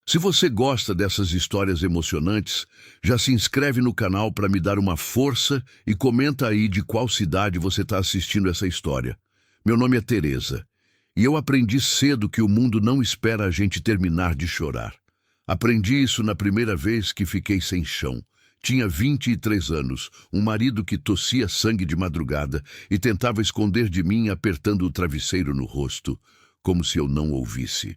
Se você gosta dessas histórias emocionantes, já se inscreve no canal para me dar uma força e comenta aí de qual cidade você está assistindo essa história. Meu nome é Teresa e eu aprendi cedo que o mundo não espera a gente terminar de chorar. Aprendi isso na primeira vez que fiquei sem chão. Tinha 23 anos, um marido que tossia sangue de madrugada e tentava esconder de mim apertando o travesseiro no rosto, como se eu não ouvisse.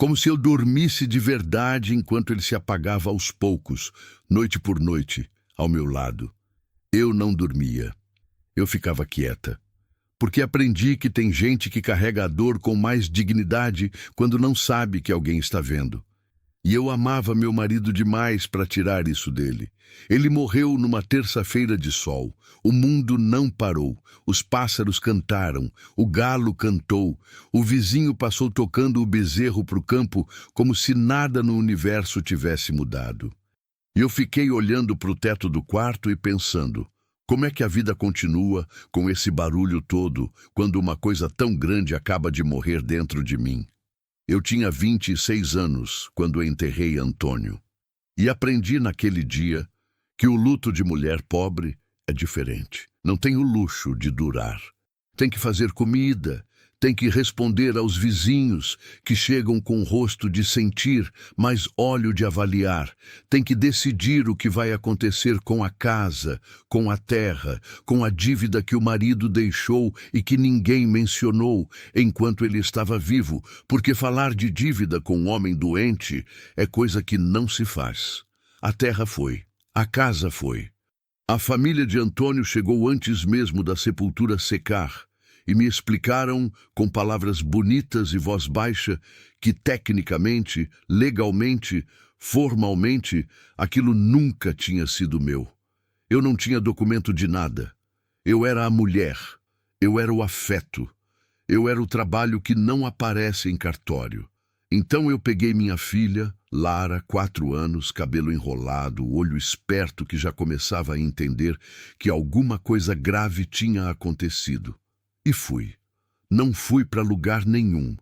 Como se eu dormisse de verdade enquanto ele se apagava aos poucos, noite por noite, ao meu lado. Eu não dormia. Eu ficava quieta. Porque aprendi que tem gente que carrega a dor com mais dignidade quando não sabe que alguém está vendo. E eu amava meu marido demais para tirar isso dele. Ele morreu numa terça-feira de sol. O mundo não parou. Os pássaros cantaram. O galo cantou. O vizinho passou tocando o bezerro para o campo como se nada no universo tivesse mudado. E eu fiquei olhando para o teto do quarto e pensando, como é que a vida continua com esse barulho todo quando uma coisa tão grande acaba de morrer dentro de mim? Eu tinha 26 anos quando enterrei Antônio. E aprendi naquele dia que o luto de mulher pobre é diferente. Não tem o luxo de durar. Tem que fazer comida, tem que responder aos vizinhos que chegam com o rosto de sentir, mas olho de avaliar. Tem que decidir o que vai acontecer com a casa, com a terra, com a dívida que o marido deixou e que ninguém mencionou enquanto ele estava vivo, porque falar de dívida com um homem doente é coisa que não se faz. A terra foi, a casa foi. A família de Antônio chegou antes mesmo da sepultura secar, e me explicaram, com palavras bonitas e voz baixa, que tecnicamente, legalmente, formalmente, aquilo nunca tinha sido meu. Eu não tinha documento de nada. Eu era a mulher. Eu era o afeto. Eu era o trabalho que não aparece em cartório. Então eu peguei minha filha, Lara, 4 anos, cabelo enrolado, olho esperto que já começava a entender que alguma coisa grave tinha acontecido. E fui. Não fui para lugar nenhum.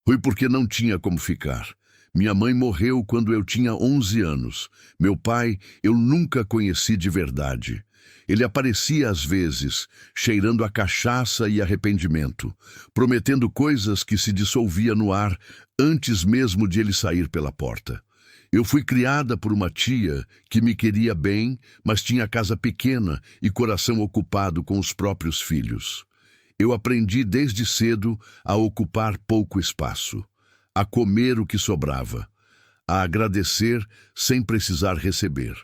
Fui porque não tinha como ficar. Minha mãe morreu quando eu tinha 11 anos. Meu pai eu nunca conheci de verdade. Ele aparecia às vezes, cheirando a cachaça e arrependimento, prometendo coisas que se dissolvia no ar antes mesmo de ele sair pela porta. Eu fui criada por uma tia que me queria bem, mas tinha casa pequena e coração ocupado com os próprios filhos. Eu aprendi desde cedo a ocupar pouco espaço, a comer o que sobrava, a agradecer sem precisar receber.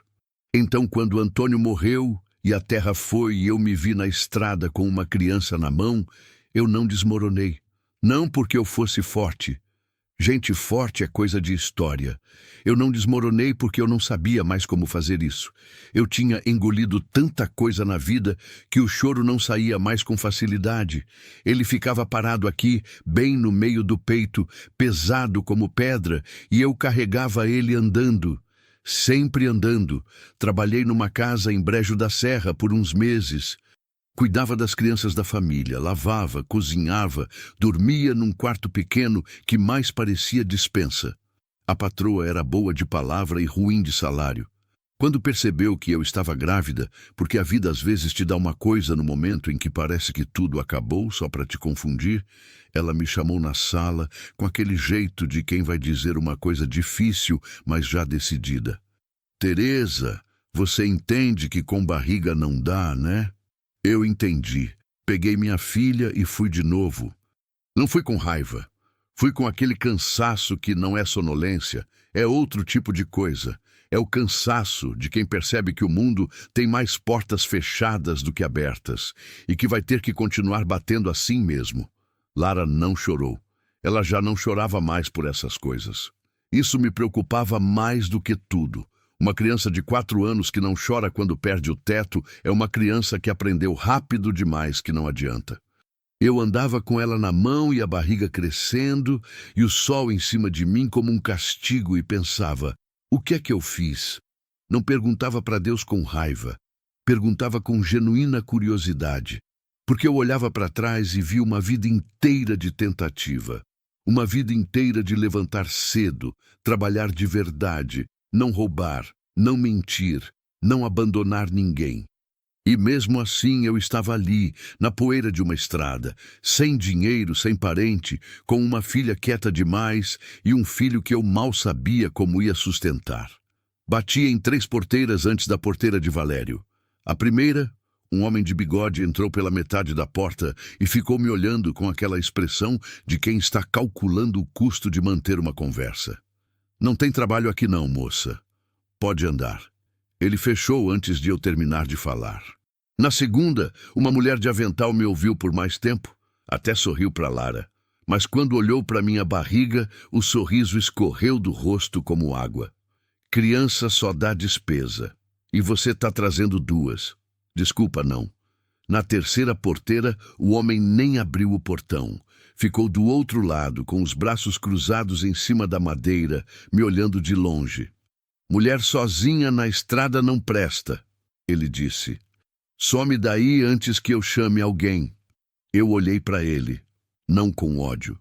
Então, quando Antônio morreu e a terra foi e eu me vi na estrada com uma criança na mão, eu não desmoronei. Não porque eu fosse forte. Gente forte é coisa de história. Eu não desmoronei porque eu não sabia mais como fazer isso. Eu tinha engolido tanta coisa na vida que o choro não saía mais com facilidade. Ele ficava parado aqui, bem no meio do peito, pesado como pedra, e eu carregava ele andando. Sempre andando. Trabalhei numa casa em Brejo da Serra por uns meses. Cuidava das crianças da família, lavava, cozinhava, dormia num quarto pequeno que mais parecia despensa. A patroa era boa de palavra e ruim de salário. Quando percebeu que eu estava grávida, porque a vida às vezes te dá uma coisa no momento em que parece que tudo acabou só para te confundir, ela me chamou na sala com aquele jeito de quem vai dizer uma coisa difícil, mas já decidida. Teresa, você entende que com barriga não dá, né? Eu entendi. Peguei minha filha e fui de novo. Não fui com raiva. Fui com aquele cansaço que não é sonolência, é outro tipo de coisa. É o cansaço de quem percebe que o mundo tem mais portas fechadas do que abertas e que vai ter que continuar batendo assim mesmo. Lara não chorou. Ela já não chorava mais por essas coisas. Isso me preocupava mais do que tudo. Uma criança de 4 anos que não chora quando perde o teto é uma criança que aprendeu rápido demais que não adianta. Eu andava com ela na mão e a barriga crescendo e o sol em cima de mim como um castigo e pensava, o que é que eu fiz? Não perguntava para Deus com raiva, perguntava com genuína curiosidade, porque eu olhava para trás e via uma vida inteira de tentativa. Uma vida inteira de levantar cedo, trabalhar de verdade, não roubar, não mentir, não abandonar ninguém. E mesmo assim eu estava ali, na poeira de uma estrada, sem dinheiro, sem parente, com uma filha quieta demais e um filho que eu mal sabia como ia sustentar. Bati em 3 porteiras antes da porteira de Valério. A primeira, um homem de bigode entrou pela metade da porta e ficou me olhando com aquela expressão de quem está calculando o custo de manter uma conversa. Não tem trabalho aqui não, moça. Pode andar. Ele fechou antes de eu terminar de falar. Na segunda, uma mulher de avental me ouviu por mais tempo, até sorriu para Lara. Mas quando olhou para minha barriga, o sorriso escorreu do rosto como água. Criança só dá despesa. E você está trazendo 2. Desculpa, não. Na terceira porteira, o homem nem abriu o portão. Ficou do outro lado, com os braços cruzados em cima da madeira, me olhando de longe. Mulher sozinha na estrada não presta, ele disse. Some daí antes que eu chame alguém. Eu olhei para ele, não com ódio.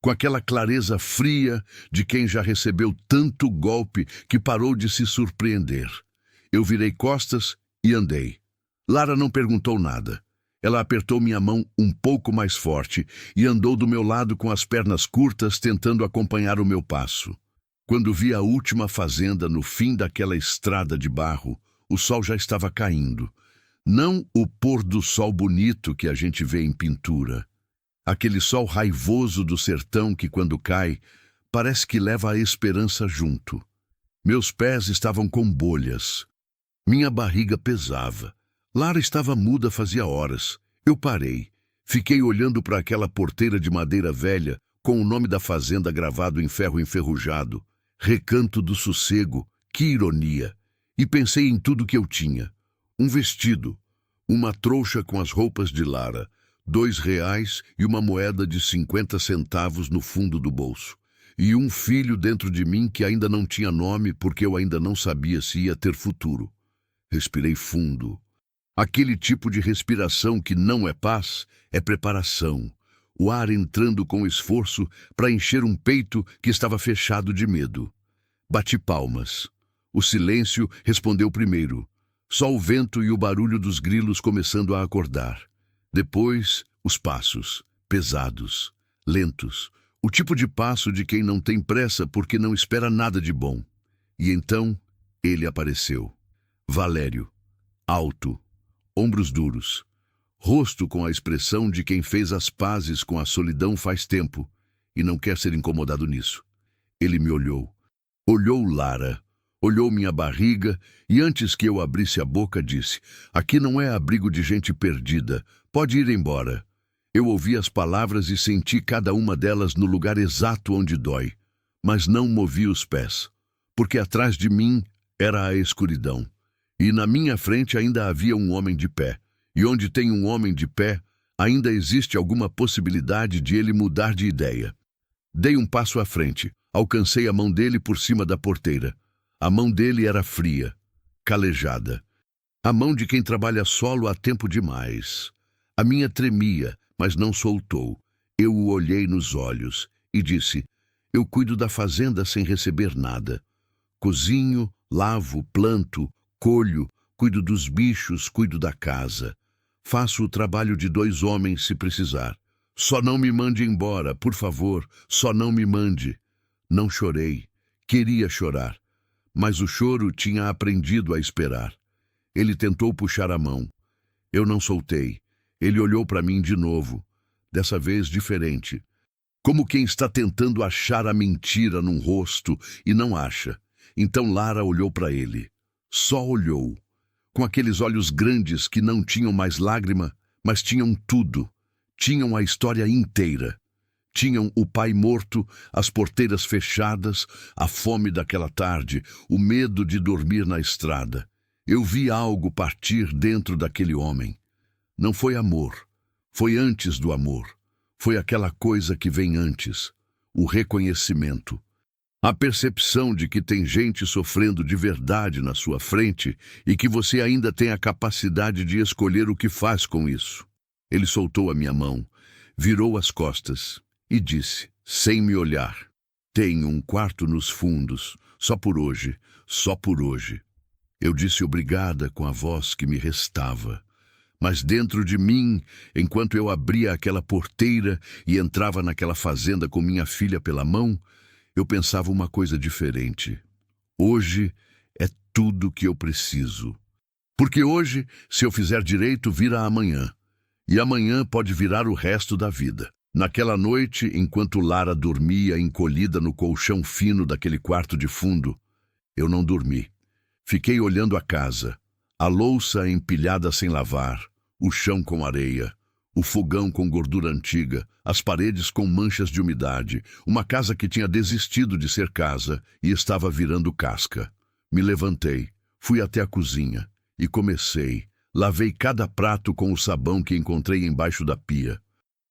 Com aquela clareza fria de quem já recebeu tanto golpe que parou de se surpreender. Eu virei costas e andei. Lara não perguntou nada. Ela apertou minha mão um pouco mais forte e andou do meu lado com as pernas curtas, tentando acompanhar o meu passo. Quando vi a última fazenda no fim daquela estrada de barro, o sol já estava caindo. Não o pôr do sol bonito que a gente vê em pintura. Aquele sol raivoso do sertão que, quando cai, parece que leva a esperança junto. Meus pés estavam com bolhas. Minha barriga pesava. Lara estava muda fazia horas. Eu parei. Fiquei olhando para aquela porteira de madeira velha, com o nome da fazenda gravado em ferro enferrujado. Recanto do Sossego, que ironia! E pensei em tudo que eu tinha. Um vestido, uma trouxa com as roupas de Lara, R$2 e uma moeda de 50 centavos no fundo do bolso. E um filho dentro de mim que ainda não tinha nome porque eu ainda não sabia se ia ter futuro. Respirei fundo. Aquele tipo de respiração que não é paz, é preparação. O ar entrando com esforço para encher um peito que estava fechado de medo. Bati palmas. O silêncio respondeu primeiro. Só o vento e o barulho dos grilos começando a acordar. Depois, os passos, pesados, lentos. O tipo de passo de quem não tem pressa porque não espera nada de bom. E então, ele apareceu. Valério. Alto. Ombros duros. Rosto com a expressão de quem fez as pazes com a solidão faz tempo e não quer ser incomodado nisso. Ele me olhou. Olhou Lara. Olhou minha barriga e antes que eu abrisse a boca disse: aqui não é abrigo de gente perdida. Pode ir embora. Eu ouvi as palavras e senti cada uma delas no lugar exato onde dói. Mas não movi os pés. Porque atrás de mim era a escuridão. E na minha frente ainda havia um homem de pé. E onde tem um homem de pé, ainda existe alguma possibilidade de ele mudar de ideia. Dei um passo à frente. Alcancei a mão dele por cima da porteira. A mão dele era fria, calejada. A mão de quem trabalha solo há tempo demais. A minha tremia, mas não soltou. Eu o olhei nos olhos e disse: eu cuido da fazenda sem receber nada. Cozinho, lavo, planto, colho, cuido dos bichos, cuido da casa. Faço o trabalho de 2 homens se precisar. Só não me mande embora, por favor, só não me mande. Não chorei. Queria chorar. Mas o choro tinha aprendido a esperar. Ele tentou puxar a mão. Eu não soltei. Ele olhou para mim de novo, dessa vez diferente. Como quem está tentando achar a mentira num rosto e não acha. Então Lara olhou para ele. Só olhou. Com aqueles olhos grandes que não tinham mais lágrima, mas tinham tudo. Tinham a história inteira. Tinham o pai morto, as porteiras fechadas, a fome daquela tarde, o medo de dormir na estrada. Eu vi algo partir dentro daquele homem. Não foi amor. Foi antes do amor. Foi aquela coisa que vem antes. O reconhecimento. A percepção de que tem gente sofrendo de verdade na sua frente e que você ainda tem a capacidade de escolher o que faz com isso. Ele soltou a minha mão, virou as costas e disse, sem me olhar: tenho um quarto nos fundos, só por hoje, só por hoje. Eu disse obrigada com a voz que me restava. Mas dentro de mim, enquanto eu abria aquela porteira e entrava naquela fazenda com minha filha pela mão, eu pensava uma coisa diferente. Hoje é tudo que eu preciso. Porque hoje, se eu fizer direito, vira amanhã. E amanhã pode virar o resto da vida. Naquela noite, enquanto Lara dormia encolhida no colchão fino daquele quarto de fundo, eu não dormi. Fiquei olhando a casa, a louça empilhada sem lavar, o chão com areia, o fogão com gordura antiga, as paredes com manchas de umidade, uma casa que tinha desistido de ser casa e estava virando casca. Me levantei, fui até a cozinha e comecei. Lavei cada prato com o sabão que encontrei embaixo da pia.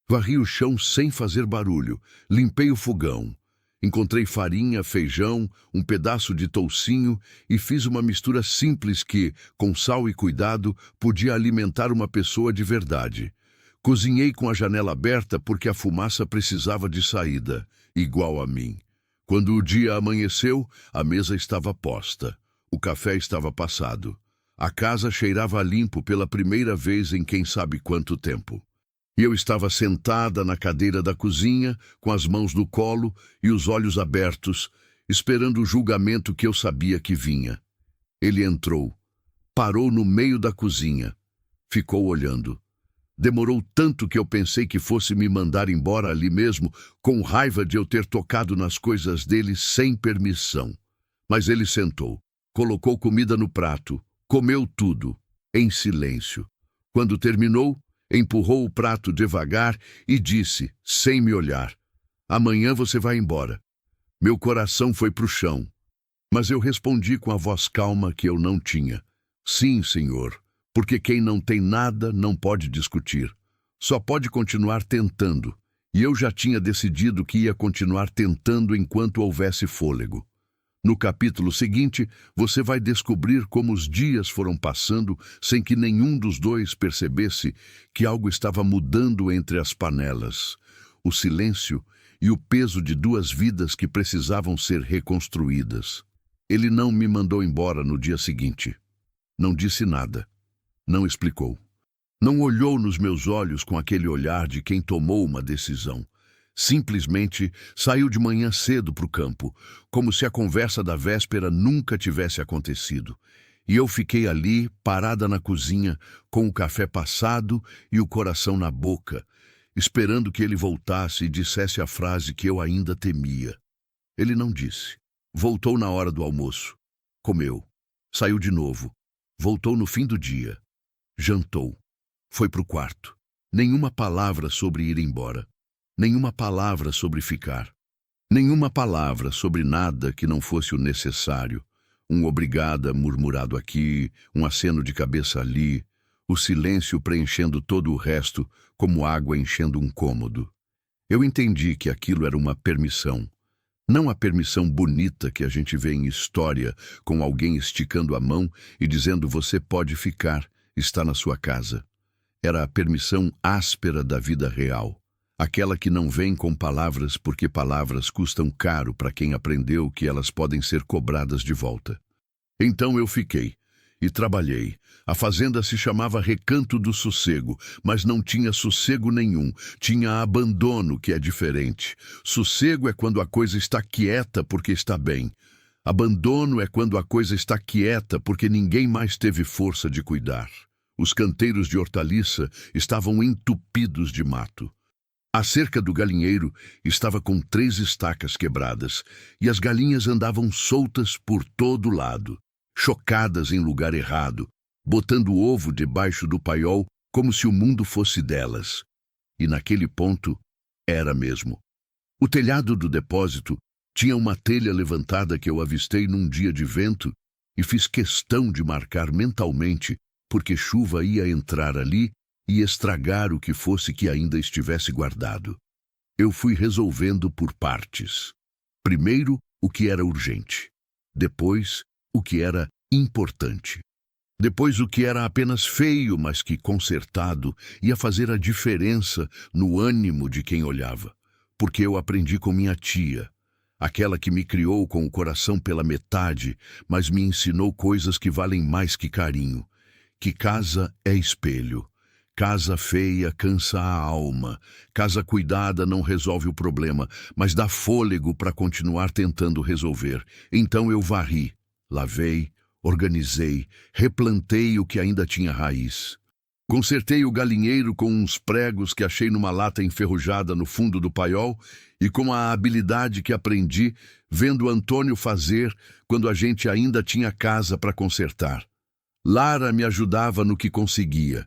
Varri o chão sem fazer barulho, limpei o fogão. Encontrei farinha, feijão, um pedaço de toucinho e fiz uma mistura simples que, com sal e cuidado, podia alimentar uma pessoa de verdade. Cozinhei com a janela aberta porque a fumaça precisava de saída, igual a mim. Quando o dia amanheceu, a mesa estava posta. O café estava passado. A casa cheirava a limpo pela primeira vez em quem sabe quanto tempo. E eu estava sentada na cadeira da cozinha, com as mãos no colo e os olhos abertos, esperando o julgamento que eu sabia que vinha. Ele entrou, parou no meio da cozinha, ficou olhando. Demorou tanto que eu pensei que fosse me mandar embora ali mesmo, com raiva de eu ter tocado nas coisas dele sem permissão. Mas ele sentou, colocou comida no prato, comeu tudo, em silêncio. Quando terminou, empurrou o prato devagar e disse, sem me olhar, amanhã você vai embora. Meu coração foi pro chão, mas eu respondi com a voz calma que eu não tinha. Sim, senhor, porque quem não tem nada não pode discutir. Só pode continuar tentando, e eu já tinha decidido que ia continuar tentando enquanto houvesse fôlego. No capítulo seguinte, você vai descobrir como os dias foram passando sem que nenhum dos dois percebesse que algo estava mudando entre as panelas. O silêncio e o peso de duas vidas que precisavam ser reconstruídas. Ele não me mandou embora no dia seguinte. Não disse nada. Não explicou. Não olhou nos meus olhos com aquele olhar de quem tomou uma decisão. Simplesmente saiu de manhã cedo para o campo, como se a conversa da véspera nunca tivesse acontecido. E eu fiquei ali, parada na cozinha, com o café passado e o coração na boca, esperando que ele voltasse e dissesse a frase que eu ainda temia. Ele não disse. Voltou na hora do almoço. Comeu. Saiu de novo. Voltou no fim do dia. Jantou. Foi para o quarto. Nenhuma palavra sobre ir embora. Nenhuma palavra sobre ficar. Nenhuma palavra sobre nada que não fosse o necessário. Um obrigada murmurado aqui, um aceno de cabeça ali, o silêncio preenchendo todo o resto, como água enchendo um cômodo. Eu entendi que aquilo era uma permissão. Não a permissão bonita que a gente vê em história, com alguém esticando a mão e dizendo você pode ficar, está na sua casa. Era a permissão áspera da vida real. Aquela que não vem com palavras porque palavras custam caro para quem aprendeu que elas podem ser cobradas de volta. Então eu fiquei e trabalhei. A fazenda se chamava Recanto do Sossego, mas não tinha sossego nenhum. Tinha abandono, que é diferente. Sossego é quando a coisa está quieta porque está bem. Abandono é quando a coisa está quieta porque ninguém mais teve força de cuidar. Os canteiros de hortaliça estavam entupidos de mato. A cerca do galinheiro estava com 3 estacas quebradas e as galinhas andavam soltas por todo lado, chocadas em lugar errado, botando ovo debaixo do paiol como se o mundo fosse delas. E naquele ponto, era mesmo. O telhado do depósito tinha uma telha levantada que eu avistei num dia de vento e fiz questão de marcar mentalmente porque chuva ia entrar ali e estragar o que fosse que ainda estivesse guardado. Eu fui resolvendo por partes. Primeiro, o que era urgente. Depois, o que era importante. Depois, o que era apenas feio, mas que, consertado, ia fazer a diferença no ânimo de quem olhava. porque eu aprendi com minha tia, aquela que me criou com o coração pela metade, mas me ensinou coisas que valem mais que carinho, que casa é espelho. Casa feia cansa a alma. Casa cuidada não resolve o problema, mas dá fôlego para continuar tentando resolver. Então eu varri, lavei, organizei, replantei o que ainda tinha raiz. Consertei o galinheiro com uns pregos que achei numa lata enferrujada no fundo do paiol e com a habilidade que aprendi vendo Antônio fazer quando a gente ainda tinha casa para consertar. Lara me ajudava no que conseguia.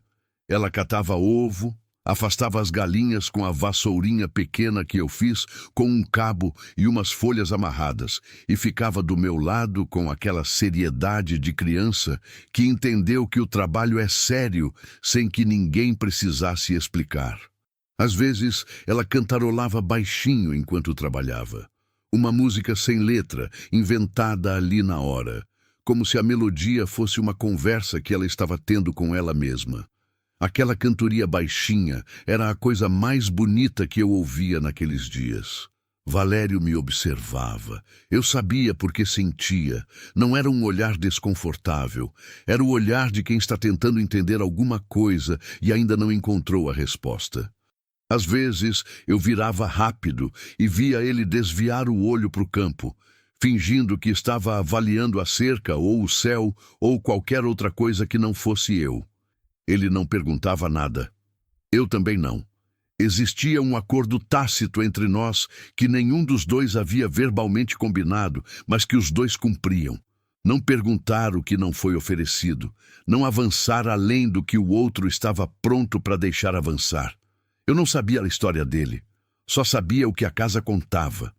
Ela catava ovo, afastava as galinhas com a vassourinha pequena que eu fiz, com um cabo e umas folhas amarradas, e ficava do meu lado com aquela seriedade de criança que entendeu que o trabalho é sério sem que ninguém precisasse explicar. Às vezes, ela cantarolava baixinho enquanto trabalhava. Uma música sem letra, inventada ali na hora, como se a melodia fosse uma conversa que ela estava tendo com ela mesma. Aquela cantoria baixinha era a coisa mais bonita que eu ouvia naqueles dias. Valério me observava. Eu sabia porque sentia. Não era um olhar desconfortável. Era o olhar de quem está tentando entender alguma coisa e ainda não encontrou a resposta. Às vezes, eu virava rápido e via ele desviar o olho para o campo, fingindo que estava avaliando a cerca ou o céu ou qualquer outra coisa que não fosse eu. Ele não perguntava nada. Eu também não. Existia um acordo tácito entre nós que nenhum dos dois havia verbalmente combinado, mas que os dois cumpriam. Não perguntar o que não foi oferecido. Não avançar além do que o outro estava pronto para deixar avançar. Eu não sabia a história dele. Só sabia o que a casa contava.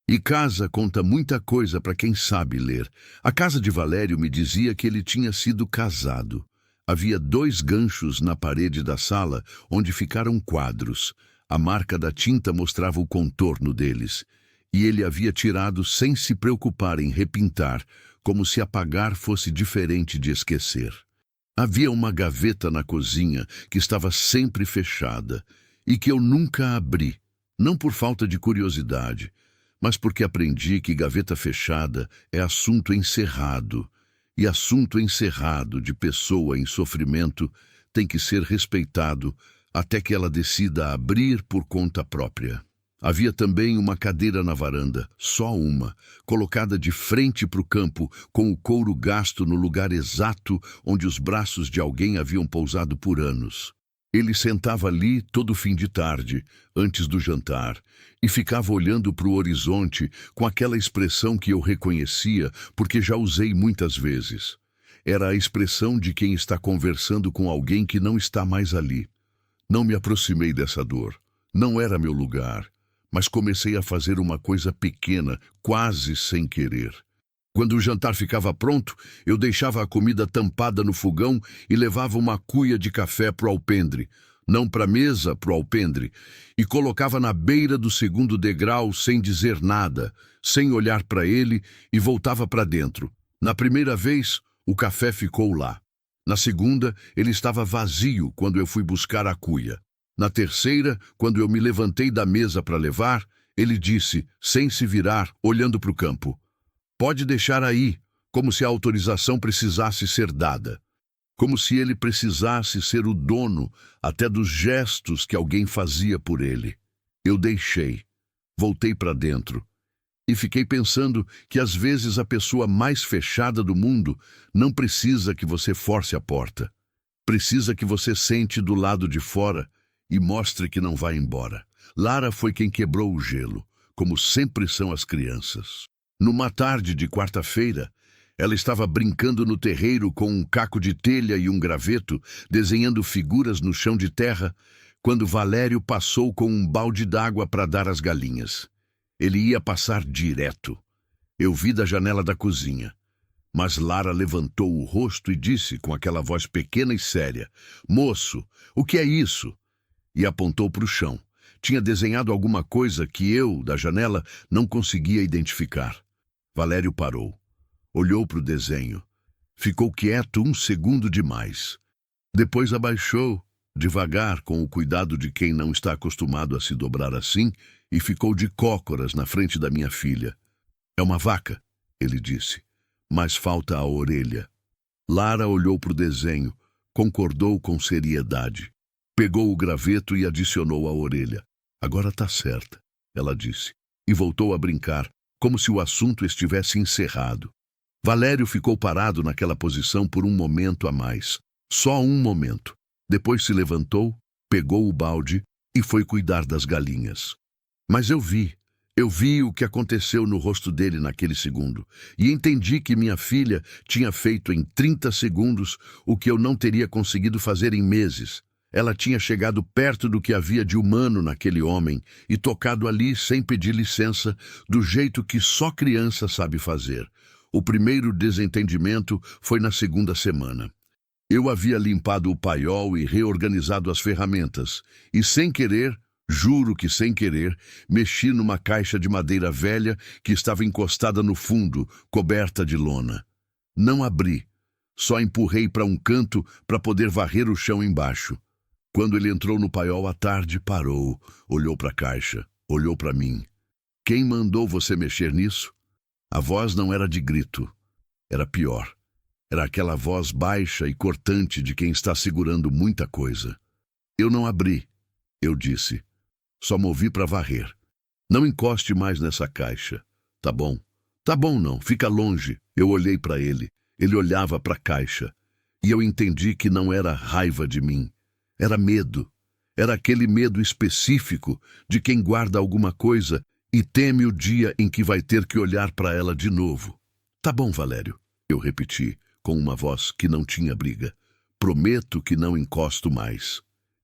E casa conta muita coisa para quem sabe ler. A casa de Valério me dizia que ele tinha sido casado. Havia 2 ganchos na parede da sala onde ficaram quadros. A marca da tinta mostrava o contorno deles. E ele havia tirado sem se preocupar em repintar, como se apagar fosse diferente de esquecer. Havia uma gaveta na cozinha que estava sempre fechada e que eu nunca abri, não por falta de curiosidade, mas porque aprendi que gaveta fechada é assunto encerrado. E assunto encerrado de pessoa em sofrimento tem que ser respeitado até que ela decida abrir por conta própria. Havia também uma cadeira na varanda, só uma, colocada de frente para o campo, com o couro gasto no lugar exato onde os braços de alguém haviam pousado por anos. Ele sentava ali todo fim de tarde, antes do jantar, e ficava olhando para o horizonte com aquela expressão que eu reconhecia porque já usei muitas vezes. Era a expressão de quem está conversando com alguém que não está mais ali. Não me aproximei dessa dor. Não era meu lugar, mas comecei a fazer uma coisa pequena, quase sem querer. Quando o jantar ficava pronto, eu deixava a comida tampada no fogão e levava uma cuia de café para o alpendre, não para a mesa, para o alpendre, e colocava na beira do segundo degrau sem dizer nada, sem olhar para ele, e voltava para dentro. Na primeira vez, o café ficou lá. Na segunda, ele estava vazio quando eu fui buscar a cuia. Na terceira, quando eu me levantei da mesa para levar, ele disse, sem se virar, olhando para o campo: "Pode deixar aí", como se a autorização precisasse ser dada. Como se ele precisasse ser o dono até dos gestos que alguém fazia por ele. Eu deixei. Voltei para dentro. E fiquei pensando que às vezes a pessoa mais fechada do mundo não precisa que você force a porta. Precisa que você sente do lado de fora e mostre que não vai embora. Lara foi quem quebrou o gelo, como sempre são as crianças. Numa tarde de quarta-feira, ela estava brincando no terreiro com um caco de telha e um graveto, desenhando figuras no chão de terra, quando Valério passou com um balde d'água para dar às galinhas. Ele ia passar direto. Eu vi da janela da cozinha. Mas Lara levantou o rosto e disse com aquela voz pequena e séria: "Moço, o que é isso?" E apontou para o chão. Tinha desenhado alguma coisa que eu, da janela, não conseguia identificar. Valério parou. Olhou para o desenho. Ficou quieto 1 segundo demais. Depois abaixou devagar, com o cuidado de quem não está acostumado a se dobrar assim, e ficou de cócoras na frente da minha filha. É uma vaca, ele disse, mas falta a orelha. Lara olhou para o desenho, concordou com seriedade. Pegou o graveto e adicionou a orelha. Agora tá certa, ela disse, e voltou a brincar, como se o assunto estivesse encerrado. Valério ficou parado naquela posição por um momento a mais. Só um momento. Depois se levantou, pegou o balde e foi cuidar das galinhas. Mas eu vi o que aconteceu no rosto dele naquele segundo e entendi que minha filha tinha feito em 30 segundos o que eu não teria conseguido fazer em meses. Ela tinha chegado perto do que havia de humano naquele homem e tocado ali sem pedir licença, do jeito que só criança sabe fazer. O primeiro desentendimento foi na segunda semana. Eu havia limpado o paiol e reorganizado as ferramentas, e sem querer, juro que sem querer, mexi numa caixa de madeira velha que estava encostada no fundo, coberta de lona. Não abri, só empurrei para um canto para poder varrer o chão embaixo. Quando ele entrou no paiol à tarde, parou, olhou para a caixa, olhou para mim. Quem mandou você mexer nisso? A voz não era de grito, era pior. Era aquela voz baixa e cortante de quem está segurando muita coisa. Eu não abri, eu disse. Só movi para varrer. Não encoste mais nessa caixa. Tá bom? Tá bom não, fica longe. Eu olhei para ele. Ele olhava para a caixa. E eu entendi que não era raiva de mim. Era medo. Era aquele medo específico de quem guarda alguma coisa e teme o dia em que vai ter que olhar para ela de novo. Tá bom, Valério, eu repeti, com uma voz que não tinha briga. Prometo que não encosto mais.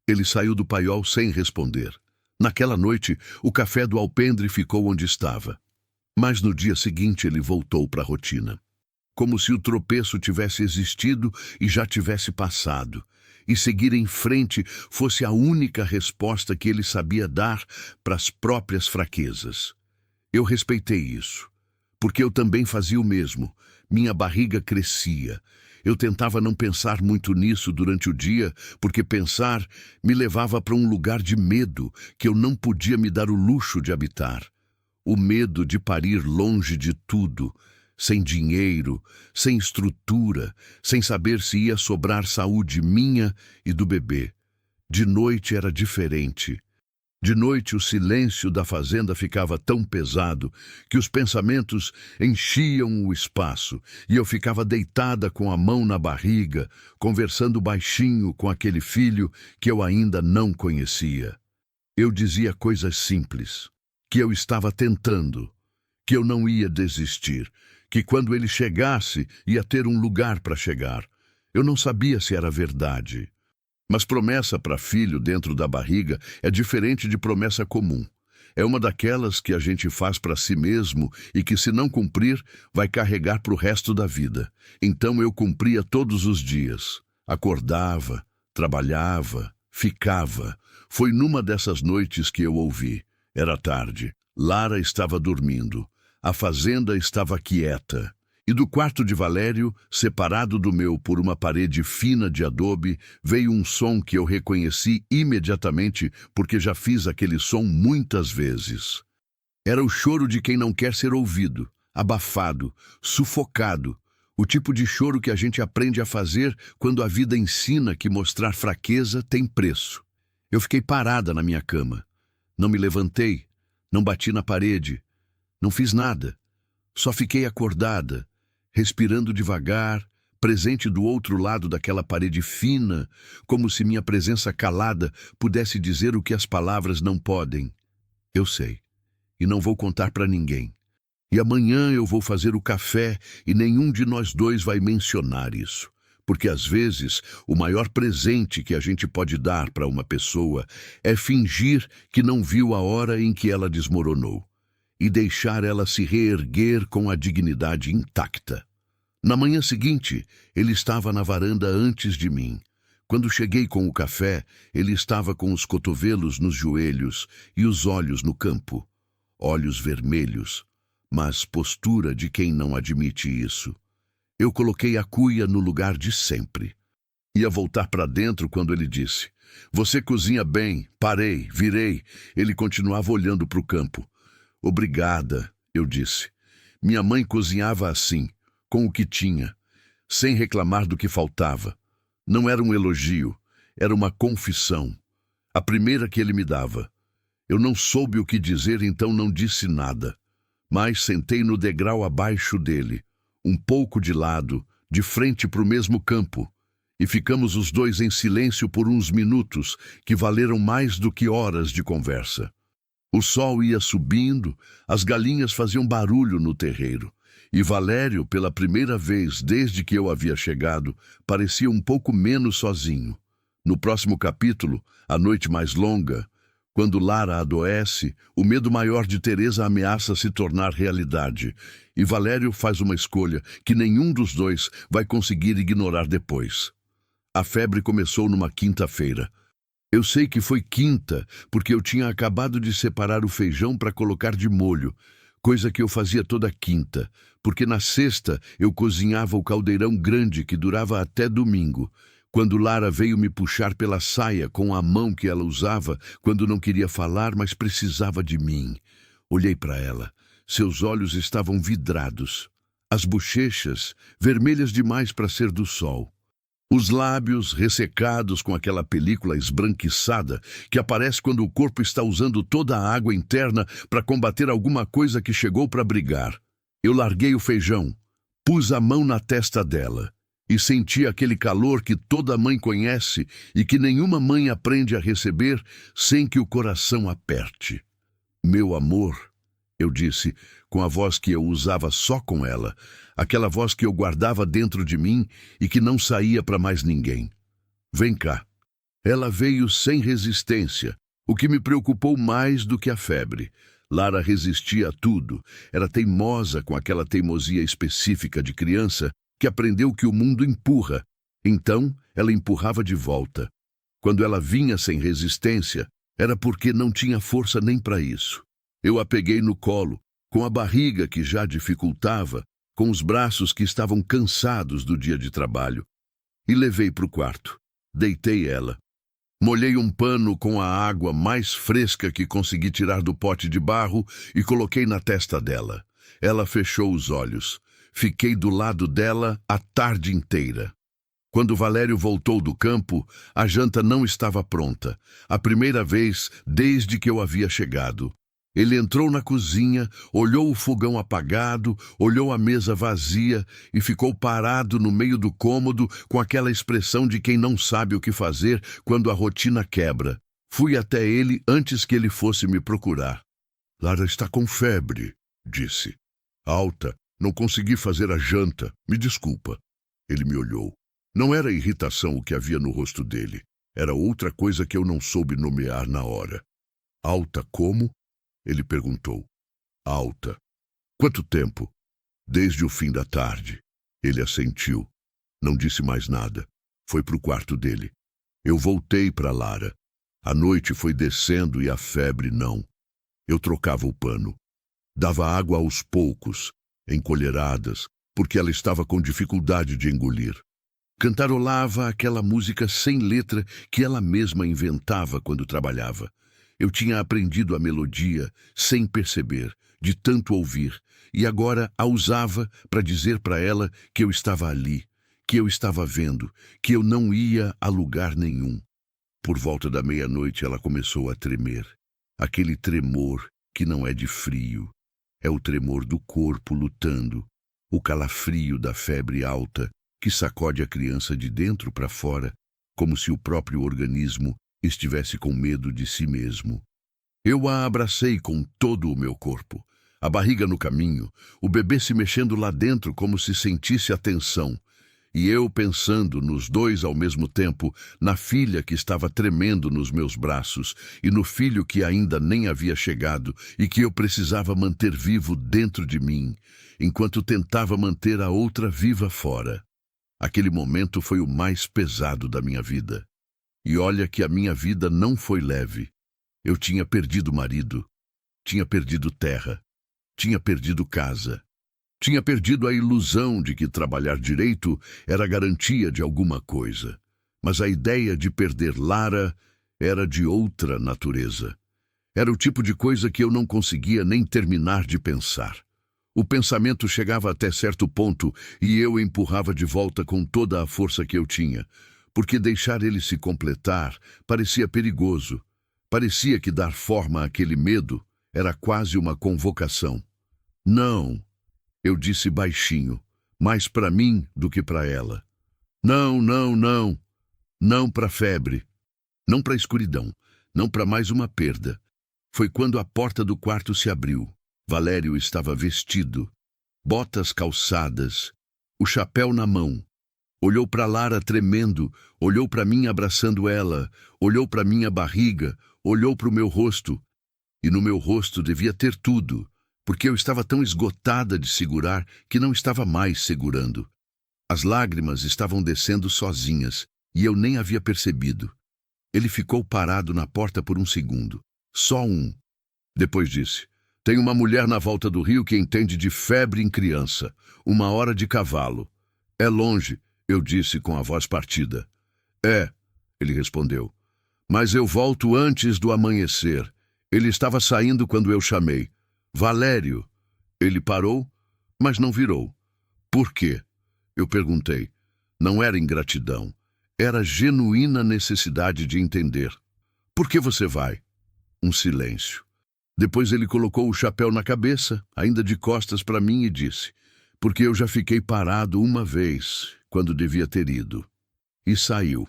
Ele saiu do paiol sem responder. Naquela noite, o café do alpendre ficou onde estava. Mas no dia seguinte ele voltou para a rotina. Como se o tropeço tivesse existido e já tivesse passado. E seguir em frente fosse a única resposta que ele sabia dar para as próprias fraquezas. Eu respeitei isso, porque eu também fazia o mesmo. Minha barriga crescia. Eu tentava não pensar muito nisso durante o dia, porque pensar me levava para um lugar de medo que eu não podia me dar o luxo de habitar. O medo de parir longe de tudo, sem dinheiro, sem estrutura, sem saber se ia sobrar saúde minha e do bebê. De noite era diferente. De noite o silêncio da fazenda ficava tão pesado que os pensamentos enchiam o espaço e eu ficava deitada com a mão na barriga, conversando baixinho com aquele filho que eu ainda não conhecia. Eu dizia coisas simples, que eu estava tentando, que eu não ia desistir, que quando ele chegasse ia ter um lugar para chegar. Eu não sabia se era verdade. Mas promessa para filho dentro da barriga é diferente de promessa comum. É uma daquelas que a gente faz para si mesmo e que, se não cumprir, vai carregar para o resto da vida. Então eu cumpria todos os dias. Acordava, trabalhava, ficava. Foi numa dessas noites que eu ouvi. Era tarde. Lara estava dormindo. A fazenda estava quieta. E do quarto de Valério, separado do meu por uma parede fina de adobe, veio um som que eu reconheci imediatamente porque já fiz aquele som muitas vezes. Era o choro de quem não quer ser ouvido, abafado, sufocado, o tipo de choro que a gente aprende a fazer quando a vida ensina que mostrar fraqueza tem preço. Eu fiquei parada na minha cama. Não me levantei, não bati na parede, não fiz nada. Só fiquei acordada, respirando devagar, presente do outro lado daquela parede fina, como se minha presença calada pudesse dizer o que as palavras não podem. Eu sei, e não vou contar para ninguém. E amanhã eu vou fazer o café e nenhum de nós dois vai mencionar isso. Porque às vezes o maior presente que a gente pode dar para uma pessoa é fingir que não viu a hora em que ela desmoronou e deixar ela se reerguer com a dignidade intacta. Na manhã seguinte, ele estava na varanda antes de mim. Quando cheguei com o café, ele estava com os cotovelos nos joelhos e os olhos no campo. Olhos vermelhos, mas postura de quem não admite isso. Eu coloquei a cuia no lugar de sempre. Ia voltar para dentro quando ele disse: "Você cozinha bem." Parei, virei. Ele continuava olhando para o campo. "Obrigada", eu disse. Minha mãe cozinhava assim, com o que tinha, sem reclamar do que faltava. Não era um elogio, era uma confissão. A primeira que ele me dava. Eu não soube o que dizer, então não disse nada. Mas sentei no degrau abaixo dele, um pouco de lado, de frente para o mesmo campo. E ficamos os dois em silêncio por uns minutos, que valeram mais do que horas de conversa. O sol ia subindo, as galinhas faziam barulho no terreiro. E Valério, pela primeira vez desde que eu havia chegado, parecia um pouco menos sozinho. No próximo capítulo, A Noite Mais Longa, quando Lara adoece, o medo maior de Teresa ameaça se tornar realidade. E Valério faz uma escolha que nenhum dos dois vai conseguir ignorar depois. A febre começou numa quinta-feira. Eu sei que foi quinta, porque eu tinha acabado de separar o feijão para colocar de molho, coisa que eu fazia toda quinta, porque na sexta eu cozinhava o caldeirão grande que durava até domingo, quando Lara veio me puxar pela saia com a mão que ela usava quando não queria falar, mas precisava de mim. Olhei para ela. Seus olhos estavam vidrados, as bochechas vermelhas demais para ser do sol. Os lábios ressecados com aquela película esbranquiçada que aparece quando o corpo está usando toda a água interna para combater alguma coisa que chegou para brigar. Eu larguei o feijão, pus a mão na testa dela e senti aquele calor que toda mãe conhece e que nenhuma mãe aprende a receber sem que o coração aperte. "Meu amor", eu disse, com a voz que eu usava só com ela, aquela voz que eu guardava dentro de mim e que não saía para mais ninguém. "Vem cá." Ela veio sem resistência, o que me preocupou mais do que a febre. Lara resistia a tudo, era teimosa com aquela teimosia específica de criança que aprendeu que o mundo empurra. Então, ela empurrava de volta. Quando ela vinha sem resistência, era porque não tinha força nem para isso. Eu a peguei no colo, com a barriga que já dificultava, com os braços que estavam cansados do dia de trabalho, e levei para o quarto. Deitei ela. Molhei um pano com a água mais fresca que consegui tirar do pote de barro e coloquei na testa dela. Ela fechou os olhos. Fiquei do lado dela a tarde inteira. Quando Valério voltou do campo, a janta não estava pronta, a primeira vez desde que eu havia chegado. Ele entrou na cozinha, olhou o fogão apagado, olhou a mesa vazia e ficou parado no meio do cômodo com aquela expressão de quem não sabe o que fazer quando a rotina quebra. Fui até ele antes que ele fosse me procurar. "Lara está com febre", disse. "Alta, não consegui fazer a janta, me desculpa." Ele me olhou. Não era irritação o que havia no rosto dele, era outra coisa que eu não soube nomear na hora. "Alta como?" Ele perguntou. "Alta." "Quanto tempo?" "Desde o fim da tarde." Ele assentiu. Não disse mais nada. Foi para o quarto dele. Eu voltei para Lara. A noite foi descendo e a febre não. Eu trocava o pano. Dava água aos poucos, em colheradas, porque ela estava com dificuldade de engolir. Cantarolava aquela música sem letra que ela mesma inventava quando trabalhava. Eu tinha aprendido a melodia sem perceber, de tanto ouvir, e agora a usava para dizer para ela que eu estava ali, que eu estava vendo, que eu não ia a lugar nenhum. Por volta da meia-noite ela começou a tremer. Aquele tremor que não é de frio, é o tremor do corpo lutando, o calafrio da febre alta que sacode a criança de dentro para fora, como se o próprio organismo estivesse com medo de si mesmo. Eu a abracei com todo o meu corpo, a barriga no caminho, o bebê se mexendo lá dentro como se sentisse a tensão, e eu pensando nos dois ao mesmo tempo, na filha que estava tremendo nos meus braços e no filho que ainda nem havia chegado e que eu precisava manter vivo dentro de mim, enquanto tentava manter a outra viva fora. Aquele momento foi o mais pesado da minha vida. E olha que a minha vida não foi leve. Eu tinha perdido marido, tinha perdido terra, tinha perdido casa, tinha perdido a ilusão de que trabalhar direito era garantia de alguma coisa. Mas a ideia de perder Lara era de outra natureza. Era o tipo de coisa que eu não conseguia nem terminar de pensar. O pensamento chegava até certo ponto e eu empurrava de volta com toda a força que eu tinha, porque deixar ele se completar parecia perigoso. Parecia que dar forma àquele medo era quase uma convocação. Não, eu disse baixinho, mais para mim do que para ela. Não, não, não. Não para a febre. Não para a escuridão. Não para mais uma perda. Foi quando a porta do quarto se abriu. Valério estava vestido, botas calçadas, o chapéu na mão. Olhou para Lara tremendo, olhou para mim abraçando ela, olhou para minha barriga, olhou para o meu rosto. E no meu rosto devia ter tudo, porque eu estava tão esgotada de segurar que não estava mais segurando. As lágrimas estavam descendo sozinhas, e eu nem havia percebido. Ele ficou parado na porta por um segundo. Só um. Depois disse: tem uma mulher na volta do rio que entende de febre em criança. 1 hora de cavalo. É longe, eu disse com a voz partida. É, ele respondeu. Mas eu volto antes do amanhecer. Ele estava saindo quando eu chamei. Valério. Ele parou, mas não virou. Por quê? Eu perguntei. Não era ingratidão. Era genuína necessidade de entender. Por que você vai? Um silêncio. Depois ele colocou o chapéu na cabeça, ainda de costas para mim, e disse: porque eu já fiquei parado uma vez, quando devia ter ido. E saiu.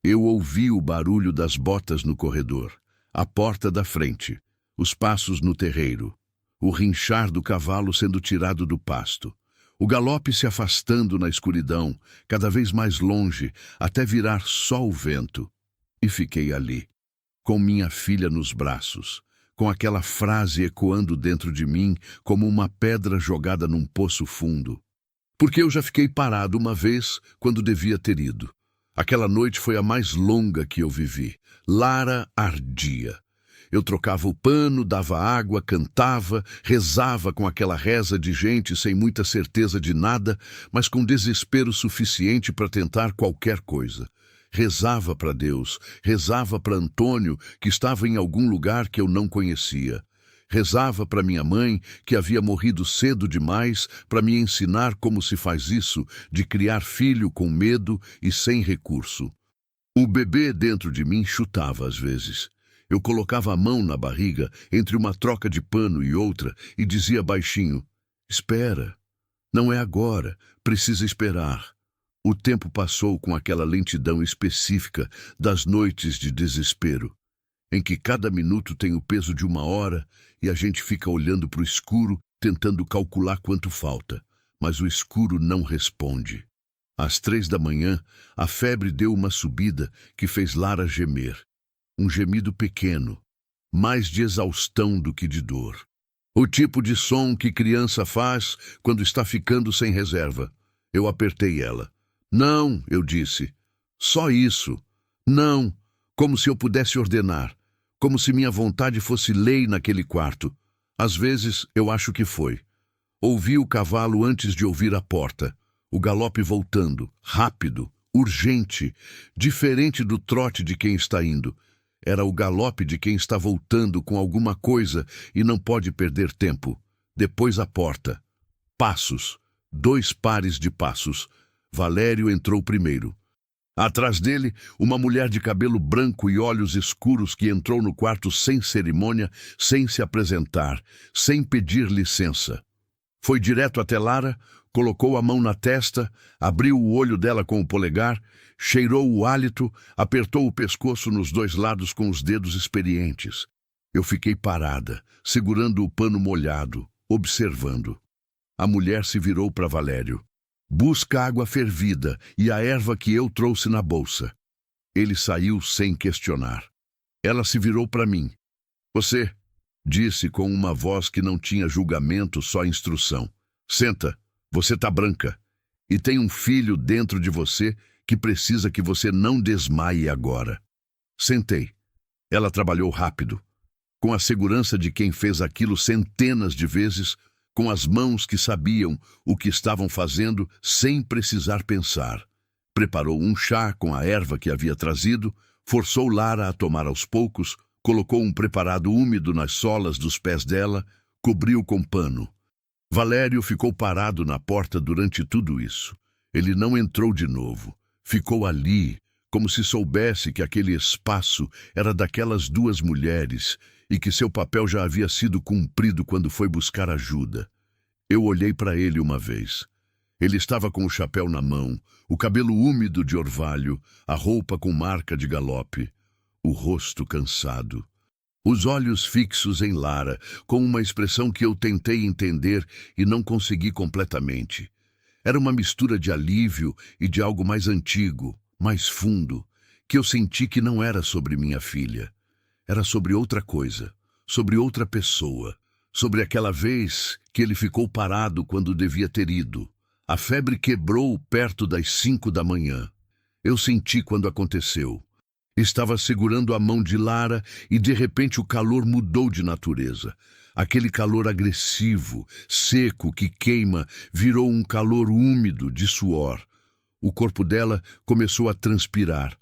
Eu ouvi o barulho das botas no corredor, a porta da frente, os passos no terreiro, o rinchar do cavalo sendo tirado do pasto, o galope se afastando na escuridão, cada vez mais longe, até virar só o vento. E fiquei ali, com minha filha nos braços, com aquela frase ecoando dentro de mim como uma pedra jogada num poço fundo. Porque eu já fiquei parado uma vez quando devia ter ido. Aquela noite foi a mais longa que eu vivi. Lara ardia. Eu trocava o pano, dava água, cantava, rezava com aquela reza de gente sem muita certeza de nada, mas com desespero suficiente para tentar qualquer coisa. Rezava para Deus, rezava para Antônio, que estava em algum lugar que eu não conhecia. Rezava para minha mãe, que havia morrido cedo demais, para me ensinar como se faz isso, de criar filho com medo e sem recurso. O bebê dentro de mim chutava às vezes. Eu colocava a mão na barriga, entre uma troca de pano e outra, e dizia baixinho: espera, não é agora, precisa esperar. O tempo passou com aquela lentidão específica das noites de desespero, em que cada minuto tem o peso de 1 hora e a gente fica olhando para o escuro, tentando calcular quanto falta, mas o escuro não responde. Às 3 da manhã, a febre deu uma subida que fez Lara gemer. Um gemido pequeno, mais de exaustão do que de dor. O tipo de som que criança faz quando está ficando sem reserva. Eu apertei ela. Não, eu disse. Só isso. Não, como se eu pudesse ordenar. Como se minha vontade fosse lei naquele quarto. Às vezes, eu acho que foi. Ouvi o cavalo antes de ouvir a porta. O galope voltando, rápido, urgente, diferente do trote de quem está indo. Era o galope de quem está voltando com alguma coisa e não pode perder tempo. Depois a porta. Passos. 2 pares de passos. Valério entrou primeiro. Atrás dele, uma mulher de cabelo branco e olhos escuros que entrou no quarto sem cerimônia, sem se apresentar, sem pedir licença. Foi direto até Lara, colocou a mão na testa, abriu o olho dela com o polegar, cheirou o hálito, apertou o pescoço nos 2 lados com os dedos experientes. Eu fiquei parada, segurando o pano molhado, observando. A mulher se virou para Valério. Busca água fervida e a erva que eu trouxe na bolsa. Ele saiu sem questionar. Ela se virou para mim. Você, disse com uma voz que não tinha julgamento, só instrução. Senta, você tá branca. E tem um filho dentro de você que precisa que você não desmaie agora. Sentei. Ela trabalhou rápido, com a segurança de quem fez aquilo centenas de vezes, com as mãos que sabiam o que estavam fazendo sem precisar pensar. Preparou um chá com a erva que havia trazido, forçou Lara a tomar aos poucos, colocou um preparado úmido nas solas dos pés dela, cobriu com pano. Valério ficou parado na porta durante tudo isso. Ele não entrou de novo. Ficou ali, como se soubesse que aquele espaço era daquelas duas mulheres e que seu papel já havia sido cumprido quando foi buscar ajuda. Eu olhei para ele uma vez. Ele estava com o chapéu na mão, o cabelo úmido de orvalho, a roupa com marca de galope, o rosto cansado. Os olhos fixos em Lara, com uma expressão que eu tentei entender e não consegui completamente. Era uma mistura de alívio e de algo mais antigo, mais fundo, que eu senti que não era sobre minha filha. Era sobre outra coisa, sobre outra pessoa, sobre aquela vez que ele ficou parado quando devia ter ido. A febre quebrou perto das 5 da manhã. Eu senti quando aconteceu. Estava segurando a mão de Lara e de repente o calor mudou de natureza. Aquele calor agressivo, seco, que queima, virou um calor úmido de suor. O corpo dela começou a transpirar.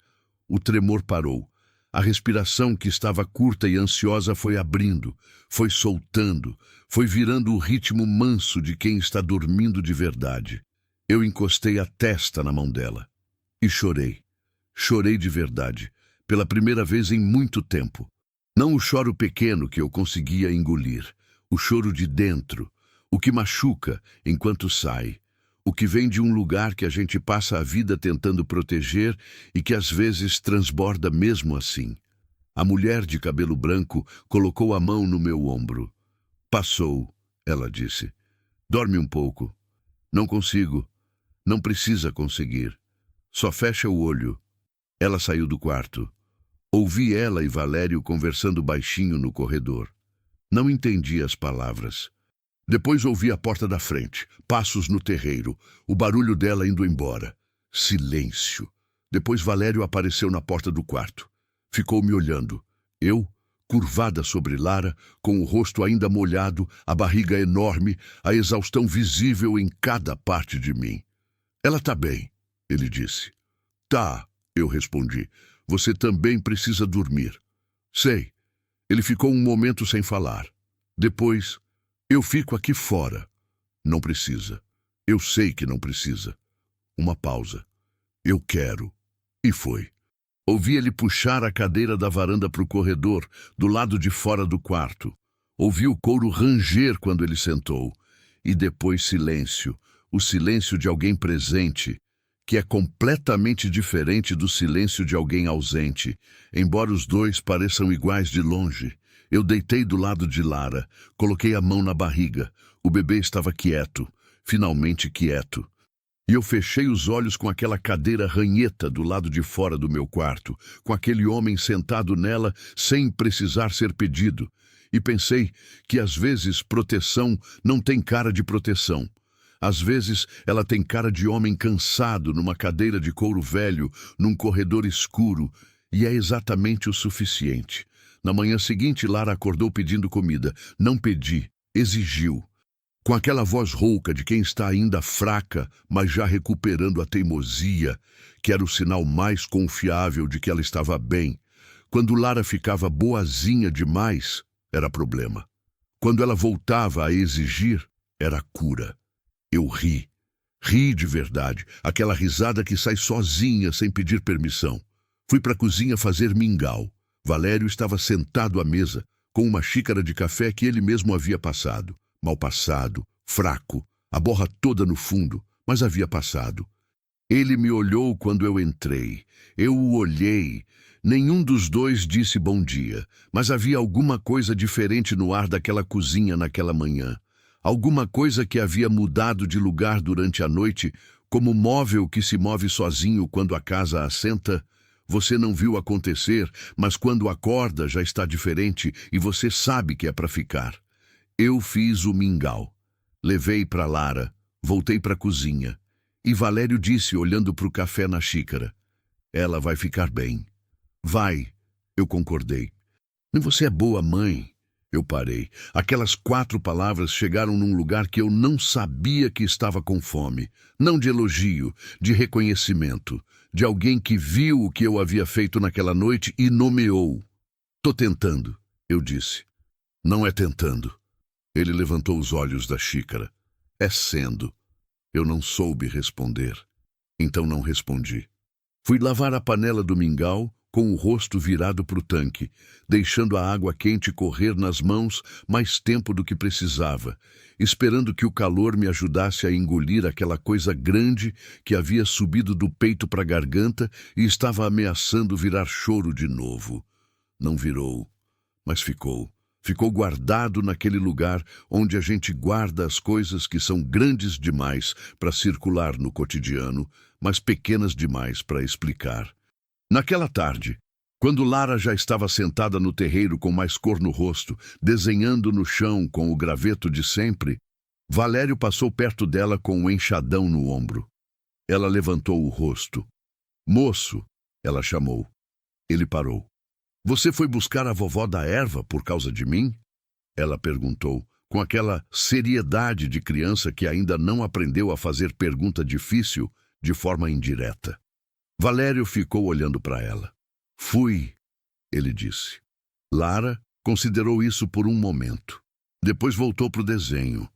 O tremor parou. A respiração, que estava curta e ansiosa, foi abrindo, foi soltando, foi virando o ritmo manso de quem está dormindo de verdade. Eu encostei a testa na mão dela e chorei. Chorei de verdade. Pela primeira vez em muito tempo. Não o choro pequeno que eu conseguia engolir, o choro de dentro, o que machuca enquanto sai, o que vem de um lugar que a gente passa a vida tentando proteger e que às vezes transborda mesmo assim. A mulher de cabelo branco colocou a mão no meu ombro. Passou, ela disse. Dorme um pouco. Não consigo. Não precisa conseguir. Só fecha o olho. Ela saiu do quarto. Ouvi ela e Valério conversando baixinho no corredor. Não entendi as palavras. Depois ouvi a porta da frente, passos no terreiro, o barulho dela indo embora. Silêncio. Depois Valério apareceu na porta do quarto. Ficou me olhando. Eu, curvada sobre Lara, com o rosto ainda molhado, a barriga enorme, a exaustão visível em cada parte de mim. Ela tá bem, ele disse. Tá, eu respondi. Você também precisa dormir. Sei. Ele ficou um momento sem falar. Depois, eu fico aqui fora. Não precisa. Eu sei que não precisa. Uma pausa. Eu quero. E foi. Ouvi ele puxar a cadeira da varanda para o corredor, do lado de fora do quarto. Ouvi o couro ranger quando ele sentou. E depois silêncio. O silêncio de alguém presente, que é completamente diferente do silêncio de alguém ausente, embora os dois pareçam iguais de longe. Eu deitei do lado de Lara, coloquei a mão na barriga. O bebê estava quieto, finalmente quieto. E eu fechei os olhos com aquela cadeira ranheta do lado de fora do meu quarto, com aquele homem sentado nela sem precisar ser pedido. E pensei que às vezes proteção não tem cara de proteção. Às vezes, ela tem cara de homem cansado numa cadeira de couro velho, num corredor escuro, e é exatamente o suficiente. Na manhã seguinte, Lara acordou pedindo comida. Não pedi, exigiu. Com aquela voz rouca de quem está ainda fraca, mas já recuperando a teimosia, que era o sinal mais confiável de que ela estava bem. Quando Lara ficava boazinha demais, era problema. Quando ela voltava a exigir, era cura. Eu ri. Ri de verdade, aquela risada que sai sozinha sem pedir permissão. Fui para a cozinha fazer mingau. Valério estava sentado à mesa, com uma xícara de café que ele mesmo havia passado. Mal passado, fraco, a borra toda no fundo, mas havia passado. Ele me olhou quando eu entrei. Eu o olhei. Nenhum dos dois disse bom dia, mas havia alguma coisa diferente no ar daquela cozinha naquela manhã. Alguma coisa que havia mudado de lugar durante a noite, como móvel que se move sozinho quando a casa assenta. Você não viu acontecer, mas quando acorda já está diferente e você sabe que é para ficar. Eu fiz o mingau. Levei para Lara, voltei para a cozinha. E Valério disse, olhando para o café na xícara: ela vai ficar bem. Vai, eu concordei. E você é boa mãe. Eu parei. Aquelas 4 palavras chegaram num lugar que eu não sabia que estava com fome. Não de elogio, de reconhecimento. De alguém que viu o que eu havia feito naquela noite e nomeou. Tô tentando, eu disse. Não é tentando. Ele levantou os olhos da xícara. É sendo. Eu não soube responder. Então não respondi. Fui lavar a panela do mingau, com o rosto virado para o tanque, deixando a água quente correr nas mãos mais tempo do que precisava, esperando que o calor me ajudasse a engolir aquela coisa grande que havia subido do peito para a garganta e estava ameaçando virar choro de novo. Não virou, mas ficou. Ficou guardado naquele lugar onde a gente guarda as coisas que são grandes demais para circular no cotidiano, mas pequenas demais para explicar. Naquela tarde, quando Lara já estava sentada no terreiro com mais cor no rosto, desenhando no chão com o graveto de sempre, Valério passou perto dela com um enxadão no ombro. Ela levantou o rosto. "Moço", ela chamou. Ele parou. "Você foi buscar a vovó da erva por causa de mim?" Ela perguntou, com aquela seriedade de criança que ainda não aprendeu a fazer pergunta difícil de forma indireta. Valério ficou olhando para ela. "Fui", ele disse. Lara considerou isso por um momento. Depois voltou para o desenho.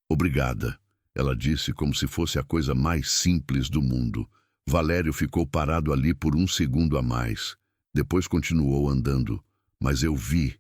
"Obrigada", ela disse como se fosse a coisa mais simples do mundo. Valério ficou parado ali por um segundo a mais. Depois continuou andando. Mas eu vi.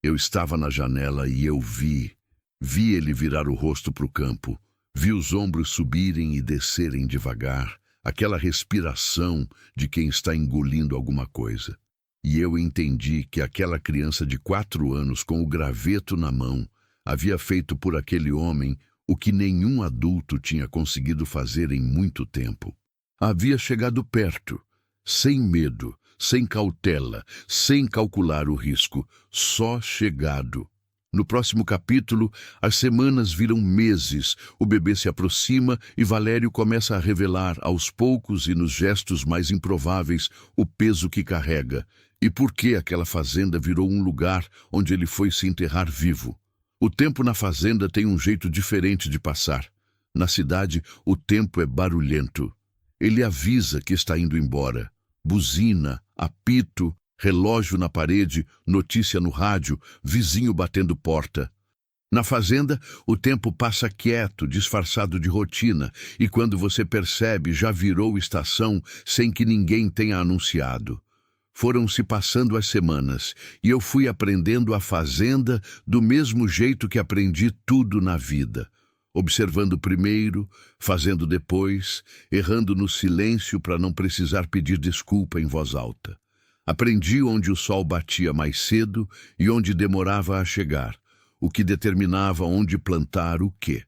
Eu estava na janela e eu vi. Vi ele virar o rosto para o campo. Vi os ombros subirem e descerem devagar. Aquela respiração de quem está engolindo alguma coisa. E eu entendi que aquela criança de 4 anos com o graveto na mão havia feito por aquele homem o que nenhum adulto tinha conseguido fazer em muito tempo. Havia chegado perto, sem medo, sem cautela, sem calcular o risco, só chegado. No próximo capítulo, as semanas viram meses, o bebê se aproxima e Valério começa a revelar, aos poucos e nos gestos mais improváveis, o peso que carrega e por que aquela fazenda virou um lugar onde ele foi se enterrar vivo. O tempo na fazenda tem um jeito diferente de passar. Na cidade, o tempo é barulhento. Ele avisa que está indo embora. Buzina, apito, relógio na parede, notícia no rádio, vizinho batendo porta. Na fazenda, o tempo passa quieto, disfarçado de rotina, e quando você percebe, já virou estação sem que ninguém tenha anunciado. Foram-se passando as semanas, e eu fui aprendendo a fazenda do mesmo jeito que aprendi tudo na vida. Observando primeiro, fazendo depois, errando no silêncio para não precisar pedir desculpa em voz alta. Aprendi onde o sol batia mais cedo e onde demorava a chegar, o que determinava onde plantar o quê.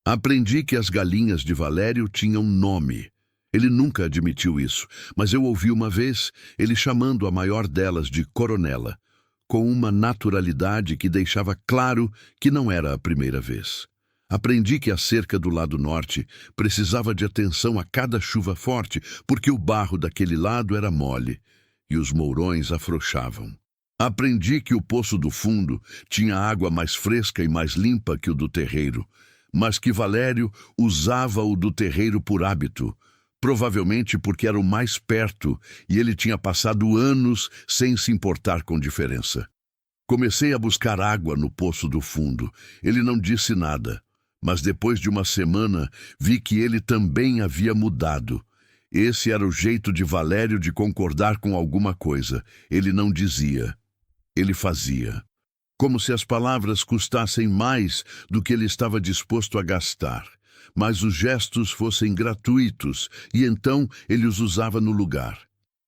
Aprendi que as galinhas de Valério tinham nome. Ele nunca admitiu isso, mas eu ouvi uma vez ele chamando a maior delas de Coronela, com uma naturalidade que deixava claro que não era a primeira vez. Aprendi que a cerca do lado norte precisava de atenção a cada chuva forte, porque o barro daquele lado era mole e os mourões afrouxavam. Aprendi que o poço do fundo tinha água mais fresca e mais limpa que o do terreiro, mas que Valério usava o do terreiro por hábito, provavelmente porque era o mais perto e ele tinha passado anos sem se importar com diferença. Comecei a buscar água no poço do fundo. Ele não disse nada, mas depois de uma semana vi que ele também havia mudado. Esse era o jeito de Valério de concordar com alguma coisa. Ele não dizia, ele fazia. Como se as palavras custassem mais do que ele estava disposto a gastar. Mas os gestos fossem gratuitos, e então ele os usava no lugar.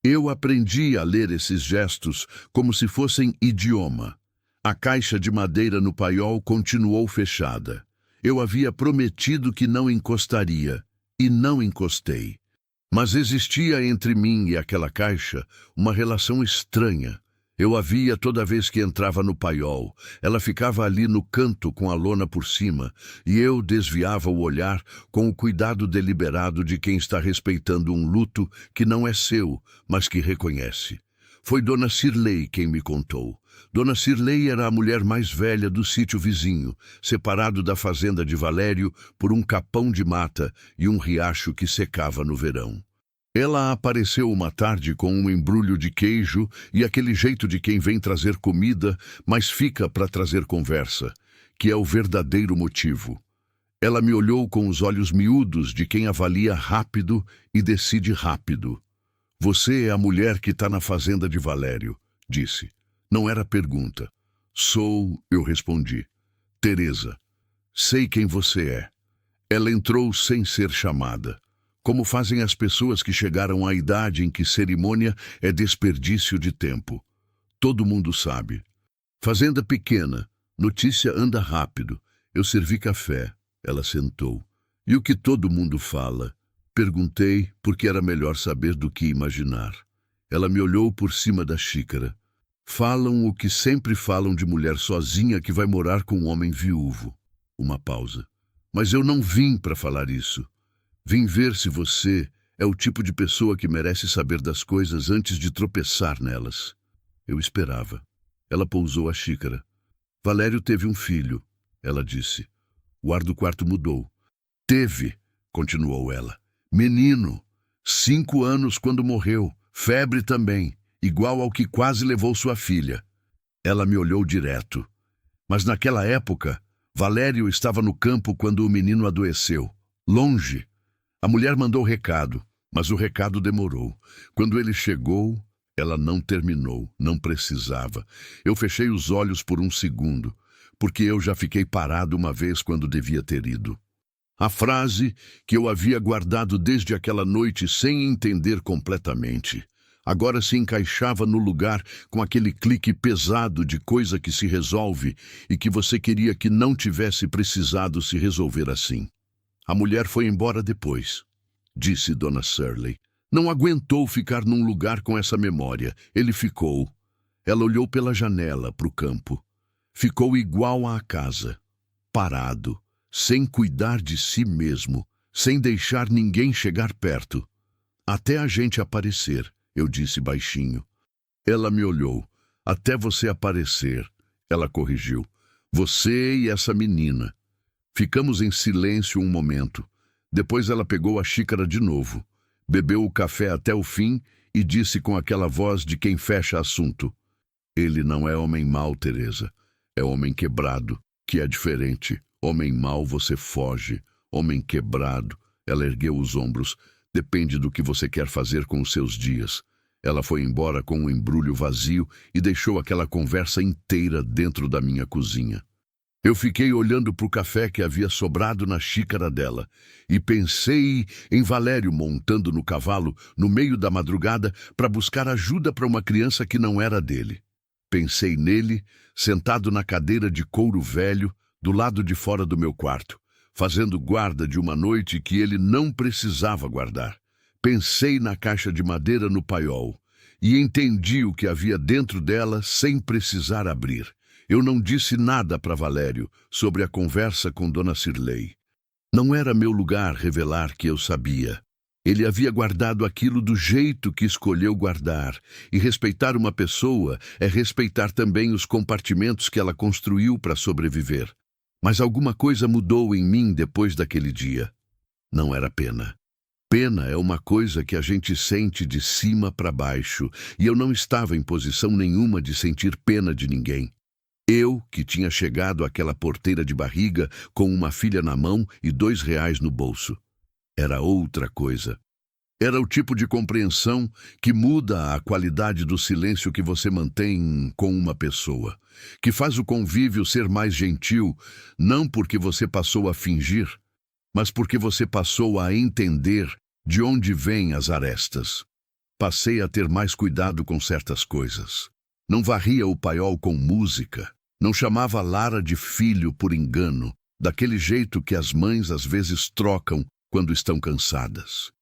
Eu aprendi a ler esses gestos como se fossem idioma. A caixa de madeira no paiol continuou fechada. Eu havia prometido que não encostaria, e não encostei. Mas existia entre mim e aquela caixa uma relação estranha. Eu a via toda vez que entrava no paiol. Ela ficava ali no canto com a lona por cima, e eu desviava o olhar com o cuidado deliberado de quem está respeitando um luto que não é seu, mas que reconhece. Foi Dona Cirlei quem me contou. Dona Cirlei era a mulher mais velha do sítio vizinho, separado da fazenda de Valério por um capão de mata e um riacho que secava no verão. Ela apareceu uma tarde com um embrulho de queijo e aquele jeito de quem vem trazer comida, mas fica para trazer conversa, que é o verdadeiro motivo. Ela me olhou com os olhos miúdos de quem avalia rápido e decide rápido. Você é a mulher que está na fazenda de Valério, disse. Não era pergunta. Sou, eu respondi. Teresa. Sei quem você é. Ela entrou sem ser chamada. Como fazem as pessoas que chegaram à idade em que cerimônia é desperdício de tempo. Todo mundo sabe. Fazenda pequena, notícia anda rápido. Eu servi café. Ela sentou. E o que todo mundo fala? Perguntei, porque era melhor saber do que imaginar. Ela me olhou por cima da xícara. Falam o que sempre falam de mulher sozinha que vai morar com um homem viúvo. Uma pausa. Mas eu não vim para falar isso. Vim ver se você é o tipo de pessoa que merece saber das coisas antes de tropeçar nelas. Eu esperava. Ela pousou a xícara. Valério teve um filho, ela disse. O ar do quarto mudou. Teve, continuou ela. Menino, 5 anos quando morreu, febre também, igual ao que quase levou sua filha. Ela me olhou direto. Mas naquela época, Valério estava no campo quando o menino adoeceu. Longe. A mulher mandou recado, mas o recado demorou. Quando ele chegou, ela não terminou, não precisava. Eu fechei os olhos por um segundo, porque eu já fiquei parado uma vez quando devia ter ido. A frase que eu havia guardado desde aquela noite sem entender completamente, agora se encaixava no lugar com aquele clique pesado de coisa que se resolve e que você queria que não tivesse precisado se resolver assim. A mulher foi embora depois, disse Dona Shirley. Não aguentou ficar num lugar com essa memória. Ele ficou. Ela olhou pela janela para o campo. Ficou igual à casa, parado, sem cuidar de si mesmo, sem deixar ninguém chegar perto. Até a gente aparecer, eu disse baixinho. Ela me olhou. Até você aparecer, ela corrigiu. Você e essa menina. Ficamos em silêncio um momento. Depois ela pegou a xícara de novo, bebeu o café até o fim e disse com aquela voz de quem fecha assunto. Ele não é homem mau, Teresa. É homem quebrado, que é diferente. Homem mau você foge, homem quebrado. Ela ergueu os ombros. Depende do que você quer fazer com os seus dias. Ela foi embora com um embrulho vazio e deixou aquela conversa inteira dentro da minha cozinha. Eu fiquei olhando para o café que havia sobrado na xícara dela e pensei em Valério montando no cavalo no meio da madrugada para buscar ajuda para uma criança que não era dele. Pensei nele, sentado na cadeira de couro velho, do lado de fora do meu quarto, fazendo guarda de uma noite que ele não precisava guardar. Pensei na caixa de madeira no paiol e entendi o que havia dentro dela sem precisar abrir. Eu não disse nada para Valério sobre a conversa com Dona Cirlei. Não era meu lugar revelar que eu sabia. Ele havia guardado aquilo do jeito que escolheu guardar, e respeitar uma pessoa é respeitar também os compartimentos que ela construiu para sobreviver. Mas alguma coisa mudou em mim depois daquele dia. Não era pena. Pena é uma coisa que a gente sente de cima para baixo, e eu não estava em posição nenhuma de sentir pena de ninguém. Eu, que tinha chegado àquela porteira de barriga com uma filha na mão e R$ 2 no bolso. Era outra coisa. Era o tipo de compreensão que muda a qualidade do silêncio que você mantém com uma pessoa, que faz o convívio ser mais gentil, não porque você passou a fingir, mas porque você passou a entender de onde vêm as arestas. Passei a ter mais cuidado com certas coisas. Não varria o paiol com música. Não chamava Lara de filho por engano, daquele jeito que as mães às vezes trocam quando estão cansadas.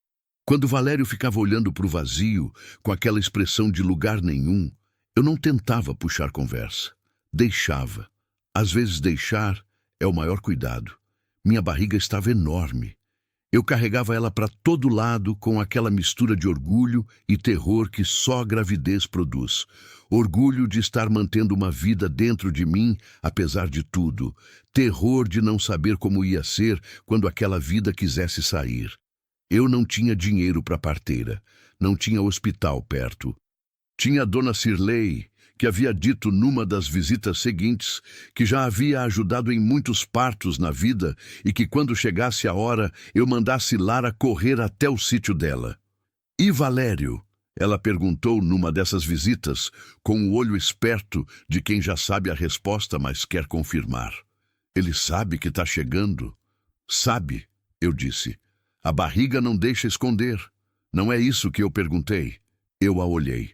Quando Valério ficava olhando para o vazio, com aquela expressão de lugar nenhum, eu não tentava puxar conversa. Deixava. Às vezes deixar é o maior cuidado. Minha barriga estava enorme. Eu carregava ela para todo lado com aquela mistura de orgulho e terror que só a gravidez produz. Orgulho de estar mantendo uma vida dentro de mim, apesar de tudo. Terror de não saber como ia ser quando aquela vida quisesse sair. Eu não tinha dinheiro para parteira. Não tinha hospital perto. Tinha a dona Cirlei, que havia dito numa das visitas seguintes que já havia ajudado em muitos partos na vida e que quando chegasse a hora eu mandasse Lara correr até o sítio dela. E Valério? Ela perguntou numa dessas visitas, com o olho esperto de quem já sabe a resposta, mas quer confirmar. Ele sabe que está chegando? Sabe, eu disse. A barriga não deixa esconder. Não é isso que eu perguntei. Eu a olhei.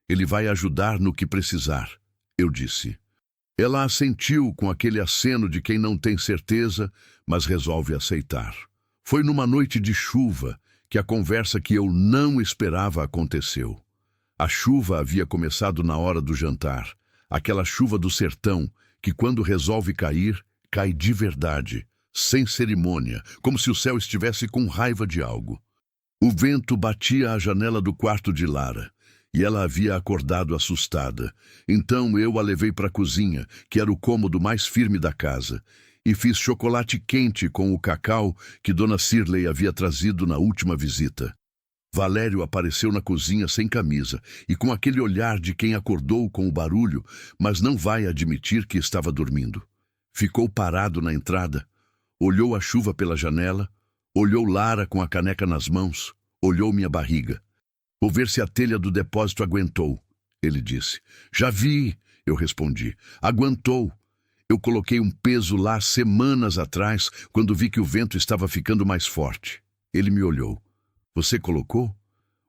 Ele vai ajudar no que precisar, eu disse. Ela assentiu com aquele aceno de quem não tem certeza, mas resolve aceitar. Foi numa noite de chuva que a conversa que eu não esperava aconteceu. A chuva havia começado na hora do jantar, aquela chuva do sertão que quando resolve cair, cai de verdade, sem cerimônia, como se o céu estivesse com raiva de algo. O vento batia à janela do quarto de Lara. E ela havia acordado assustada. Então eu a levei para a cozinha, que era o cômodo mais firme da casa, e fiz chocolate quente com o cacau que Dona Cirlei havia trazido na última visita. Valério apareceu na cozinha sem camisa e com aquele olhar de quem acordou com o barulho, mas não vai admitir que estava dormindo. Ficou parado na entrada, olhou a chuva pela janela, olhou Lara com a caneca nas mãos, olhou minha barriga. Vou ver se a telha do depósito aguentou, ele disse. Já vi, eu respondi. Aguentou. Eu coloquei um peso lá semanas atrás, quando vi que o vento estava ficando mais forte. Ele me olhou. Você colocou?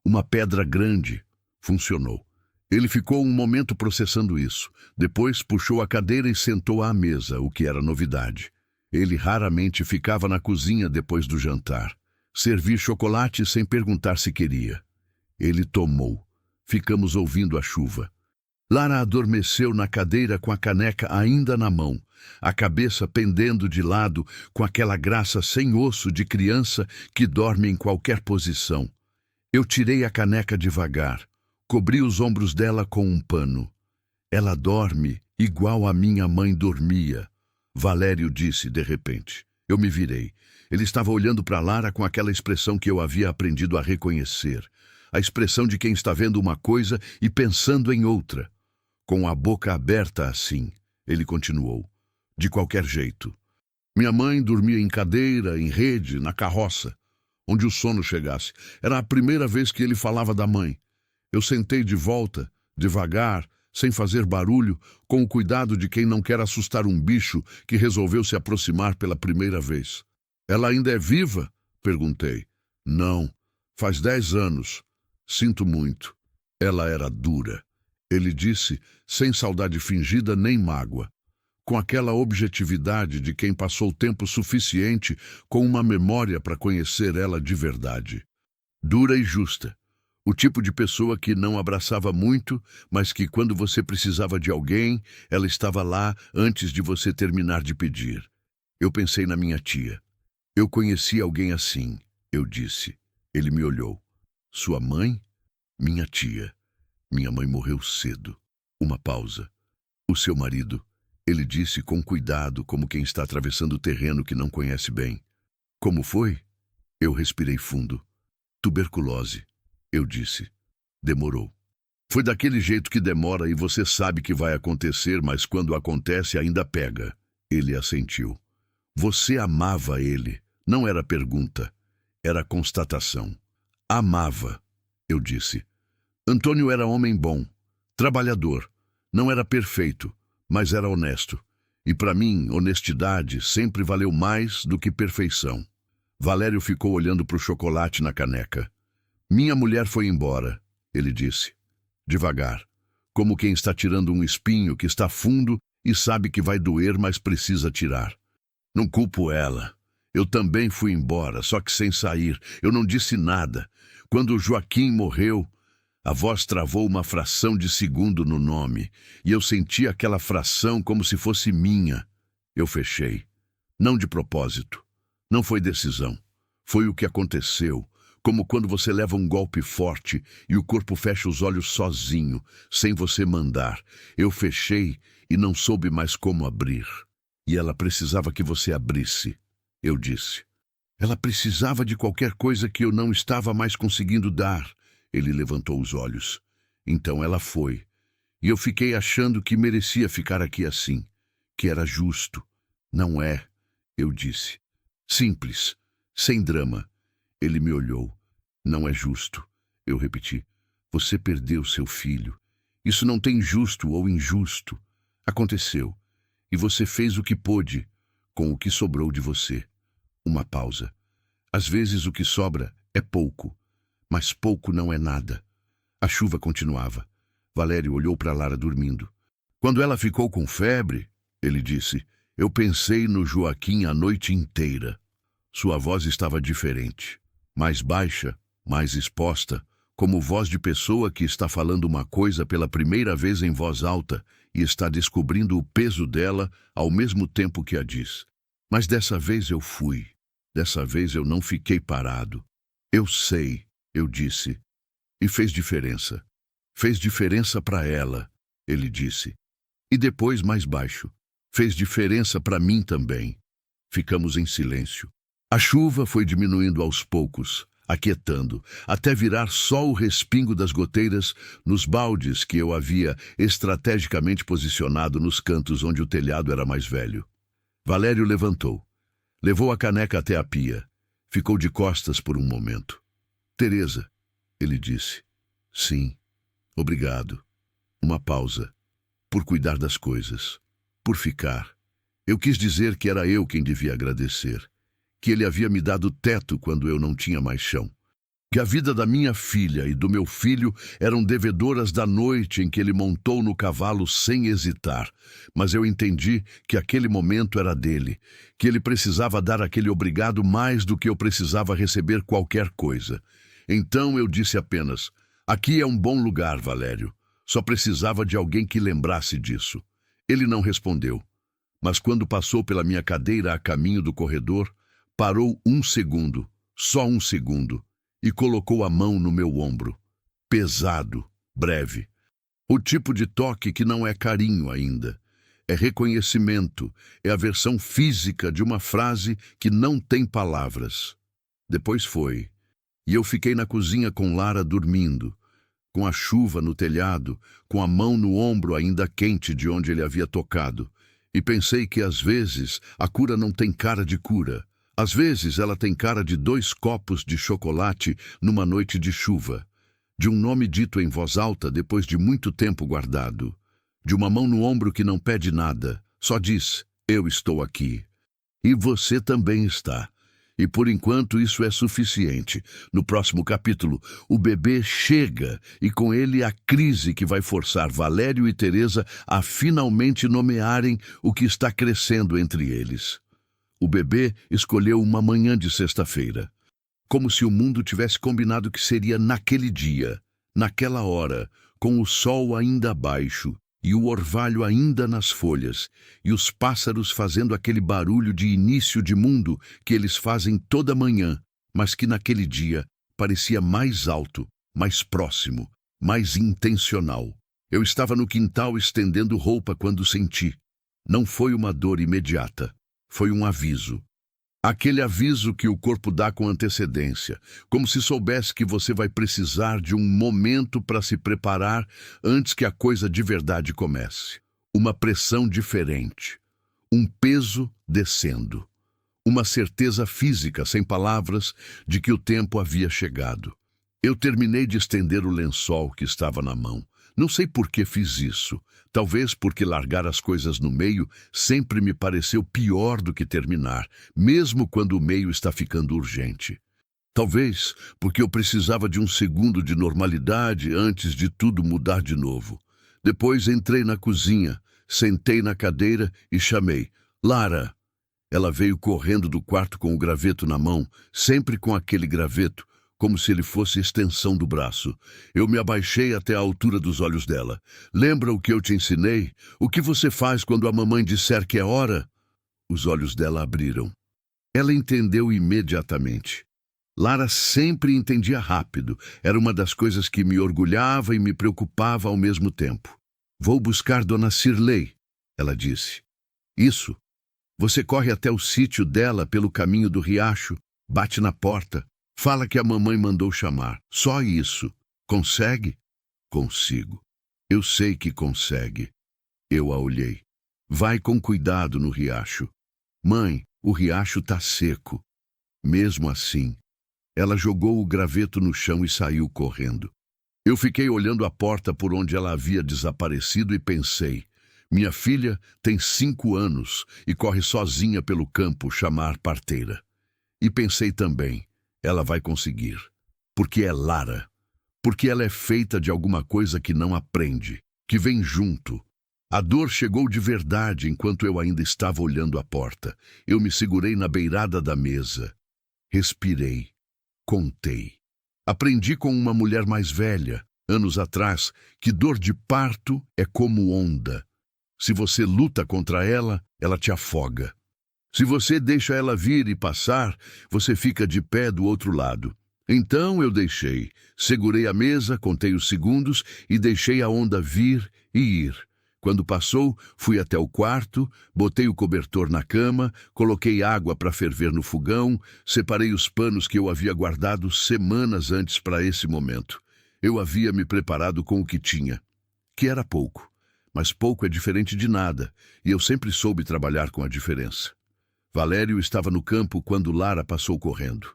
Uma pedra grande. Funcionou. Ele ficou um momento processando isso. Depois puxou a cadeira e sentou à mesa, o que era novidade. Ele raramente ficava na cozinha depois do jantar. Servi chocolate sem perguntar se queria. Ele tomou. Ficamos ouvindo a chuva. Lara adormeceu na cadeira com a caneca ainda na mão, a cabeça pendendo de lado com aquela graça sem osso de criança que dorme em qualquer posição. Eu tirei a caneca devagar, cobri os ombros dela com um pano. Ela dorme igual a minha mãe dormia, Valério disse de repente. Eu me virei. Ele estava olhando para Lara com aquela expressão que eu havia aprendido a reconhecer. A expressão de quem está vendo uma coisa e pensando em outra. Com a boca aberta assim, ele continuou. De qualquer jeito. Minha mãe dormia em cadeira, em rede, na carroça, onde o sono chegasse. Era a primeira vez que ele falava da mãe. Eu sentei de volta, devagar, sem fazer barulho, com o cuidado de quem não quer assustar um bicho que resolveu se aproximar pela primeira vez. Ela ainda é viva? Perguntei. Não, faz 10 anos. Sinto muito. Ela era dura. Ele disse, sem saudade fingida nem mágoa, com aquela objetividade de quem passou tempo suficiente com uma memória para conhecer ela de verdade. Dura e justa. O tipo de pessoa que não abraçava muito, mas que quando você precisava de alguém, ela estava lá antes de você terminar de pedir. Eu pensei na minha tia. Eu conheci alguém assim, eu disse. Ele me olhou. Sua mãe? Minha tia. Minha mãe morreu cedo. Uma pausa. O seu marido? Ele disse com cuidado, como quem está atravessando o terreno que não conhece bem. Como foi? Eu respirei fundo. Tuberculose, eu disse. Demorou. Foi daquele jeito que demora e você sabe que vai acontecer, mas quando acontece ainda pega. Ele assentiu. Você amava ele. Não era pergunta. Era constatação. Amava. Eu disse. Antônio era homem bom, trabalhador. Não era perfeito, mas era honesto. E para mim, honestidade sempre valeu mais do que perfeição. Valério ficou olhando para o chocolate na caneca. Minha mulher foi embora, ele disse. Devagar, como quem está tirando um espinho que está fundo e sabe que vai doer, mas precisa tirar. Não culpo ela. Eu também fui embora, só que sem sair. Eu não disse nada. Quando o Joaquim morreu, a voz travou uma fração de segundo no nome, e eu senti aquela fração como se fosse minha. Eu fechei. Não de propósito. Não foi decisão. Foi o que aconteceu, como quando você leva um golpe forte e o corpo fecha os olhos sozinho, sem você mandar. Eu fechei e não soube mais como abrir. E ela precisava que você abrisse, eu disse. Ela precisava de qualquer coisa que eu não estava mais conseguindo dar. Ele levantou os olhos. Então ela foi. E eu fiquei achando que merecia ficar aqui assim, que era justo. Não é, eu disse. Simples, sem drama. Ele me olhou. Não é justo, eu repeti. Você perdeu seu filho. Isso não tem justo ou injusto. Aconteceu. E você fez o que pôde, com o que sobrou de você. Uma pausa. Às vezes o que sobra é pouco, mas pouco não é nada. A chuva continuava. Valério olhou para Lara dormindo. Quando ela ficou com febre, ele disse, eu pensei no Joaquim a noite inteira. Sua voz estava diferente, mais baixa, mais exposta, como voz de pessoa que está falando uma coisa pela primeira vez em voz alta e está descobrindo o peso dela ao mesmo tempo que a diz. Mas dessa vez eu fui. Dessa vez eu não fiquei parado. Eu sei, eu disse. E fez diferença. Fez diferença para ela, ele disse. E depois mais baixo. Fez diferença para mim também. Ficamos em silêncio. A chuva foi diminuindo aos poucos, aquietando, até virar só o respingo das goteiras nos baldes que eu havia estrategicamente posicionado nos cantos onde o telhado era mais velho. Valério levantou. Levou a caneca até a pia. Ficou de costas por um momento. Teresa, ele disse. Sim, obrigado. Uma pausa. Por cuidar das coisas. Por ficar. Eu quis dizer que era eu quem devia agradecer. Que ele havia me dado teto quando eu não tinha mais chão. Que a vida da minha filha e do meu filho eram devedoras da noite em que ele montou no cavalo sem hesitar. Mas eu entendi que aquele momento era dele, que ele precisava dar aquele obrigado mais do que eu precisava receber qualquer coisa. Então eu disse apenas, aqui é um bom lugar, Valério. Só precisava de alguém que lembrasse disso. Ele não respondeu, mas quando passou pela minha cadeira a caminho do corredor, parou um segundo, só um segundo, e colocou a mão no meu ombro. Pesado, breve. O tipo de toque que não é carinho ainda. É reconhecimento, é a versão física de uma frase que não tem palavras. Depois foi. E eu fiquei na cozinha com Lara dormindo, com a chuva no telhado, com a mão no ombro ainda quente de onde ele havia tocado. E pensei que às vezes a cura não tem cara de cura. Às vezes ela tem cara de 2 copos de chocolate numa noite de chuva, de um nome dito em voz alta depois de muito tempo guardado, de uma mão no ombro que não pede nada, só diz, eu estou aqui. E você também está. E por enquanto isso é suficiente. No próximo capítulo, o bebê chega e com ele a crise que vai forçar Valério e Teresa a finalmente nomearem o que está crescendo entre eles. O bebê escolheu uma manhã de sexta-feira, como se o mundo tivesse combinado que seria naquele dia, naquela hora, com o sol ainda baixo e o orvalho ainda nas folhas, e os pássaros fazendo aquele barulho de início de mundo que eles fazem toda manhã, mas que naquele dia parecia mais alto, mais próximo, mais intencional. Eu estava no quintal estendendo roupa quando senti. Não foi uma dor imediata. Foi um aviso. Aquele aviso que o corpo dá com antecedência, como se soubesse que você vai precisar de um momento para se preparar antes que a coisa de verdade comece. Uma pressão diferente. Um peso descendo. Uma certeza física, sem palavras, de que o tempo havia chegado. Eu terminei de estender o lençol que estava na mão. Não sei por que fiz isso. Talvez porque largar as coisas no meio sempre me pareceu pior do que terminar, mesmo quando o meio está ficando urgente. Talvez porque eu precisava de um segundo de normalidade antes de tudo mudar de novo. Depois entrei na cozinha, sentei na cadeira e chamei, Lara. Ela veio correndo do quarto com o graveto na mão, sempre com aquele graveto, como se ele fosse extensão do braço. Eu me abaixei até a altura dos olhos dela. Lembra o que eu te ensinei? O que você faz quando a mamãe disser que é hora? Os olhos dela abriram. Ela entendeu imediatamente. Lara sempre entendia rápido. Era uma das coisas que me orgulhava e me preocupava ao mesmo tempo. Vou buscar Dona Cirlei, ela disse. Isso. Você corre até o sítio dela pelo caminho do riacho, bate na porta, fala que a mamãe mandou chamar. Só isso. Consegue? Consigo. Eu sei que consegue. Eu a olhei. Vai com cuidado no riacho. Mãe, o riacho tá seco. Mesmo assim, ela jogou o graveto no chão e saiu correndo. Eu fiquei olhando a porta por onde ela havia desaparecido e pensei, minha filha tem 5 anos e corre sozinha pelo campo chamar parteira. E pensei também, ela vai conseguir. Porque é Lara. Porque ela é feita de alguma coisa que não aprende, que vem junto. A dor chegou de verdade enquanto eu ainda estava olhando a porta. Eu me segurei na beirada da mesa. Respirei. Contei. Aprendi com uma mulher mais velha, anos atrás, que dor de parto é como onda. Se você luta contra ela, ela te afoga. Se você deixa ela vir e passar, você fica de pé do outro lado. Então eu deixei, segurei a mesa, contei os segundos e deixei a onda vir e ir. Quando passou, fui até o quarto, botei o cobertor na cama, coloquei água para ferver no fogão, separei os panos que eu havia guardado semanas antes para esse momento. Eu havia me preparado com o que tinha, que era pouco. Mas pouco é diferente de nada, e eu sempre soube trabalhar com a diferença. Valério estava no campo quando Lara passou correndo.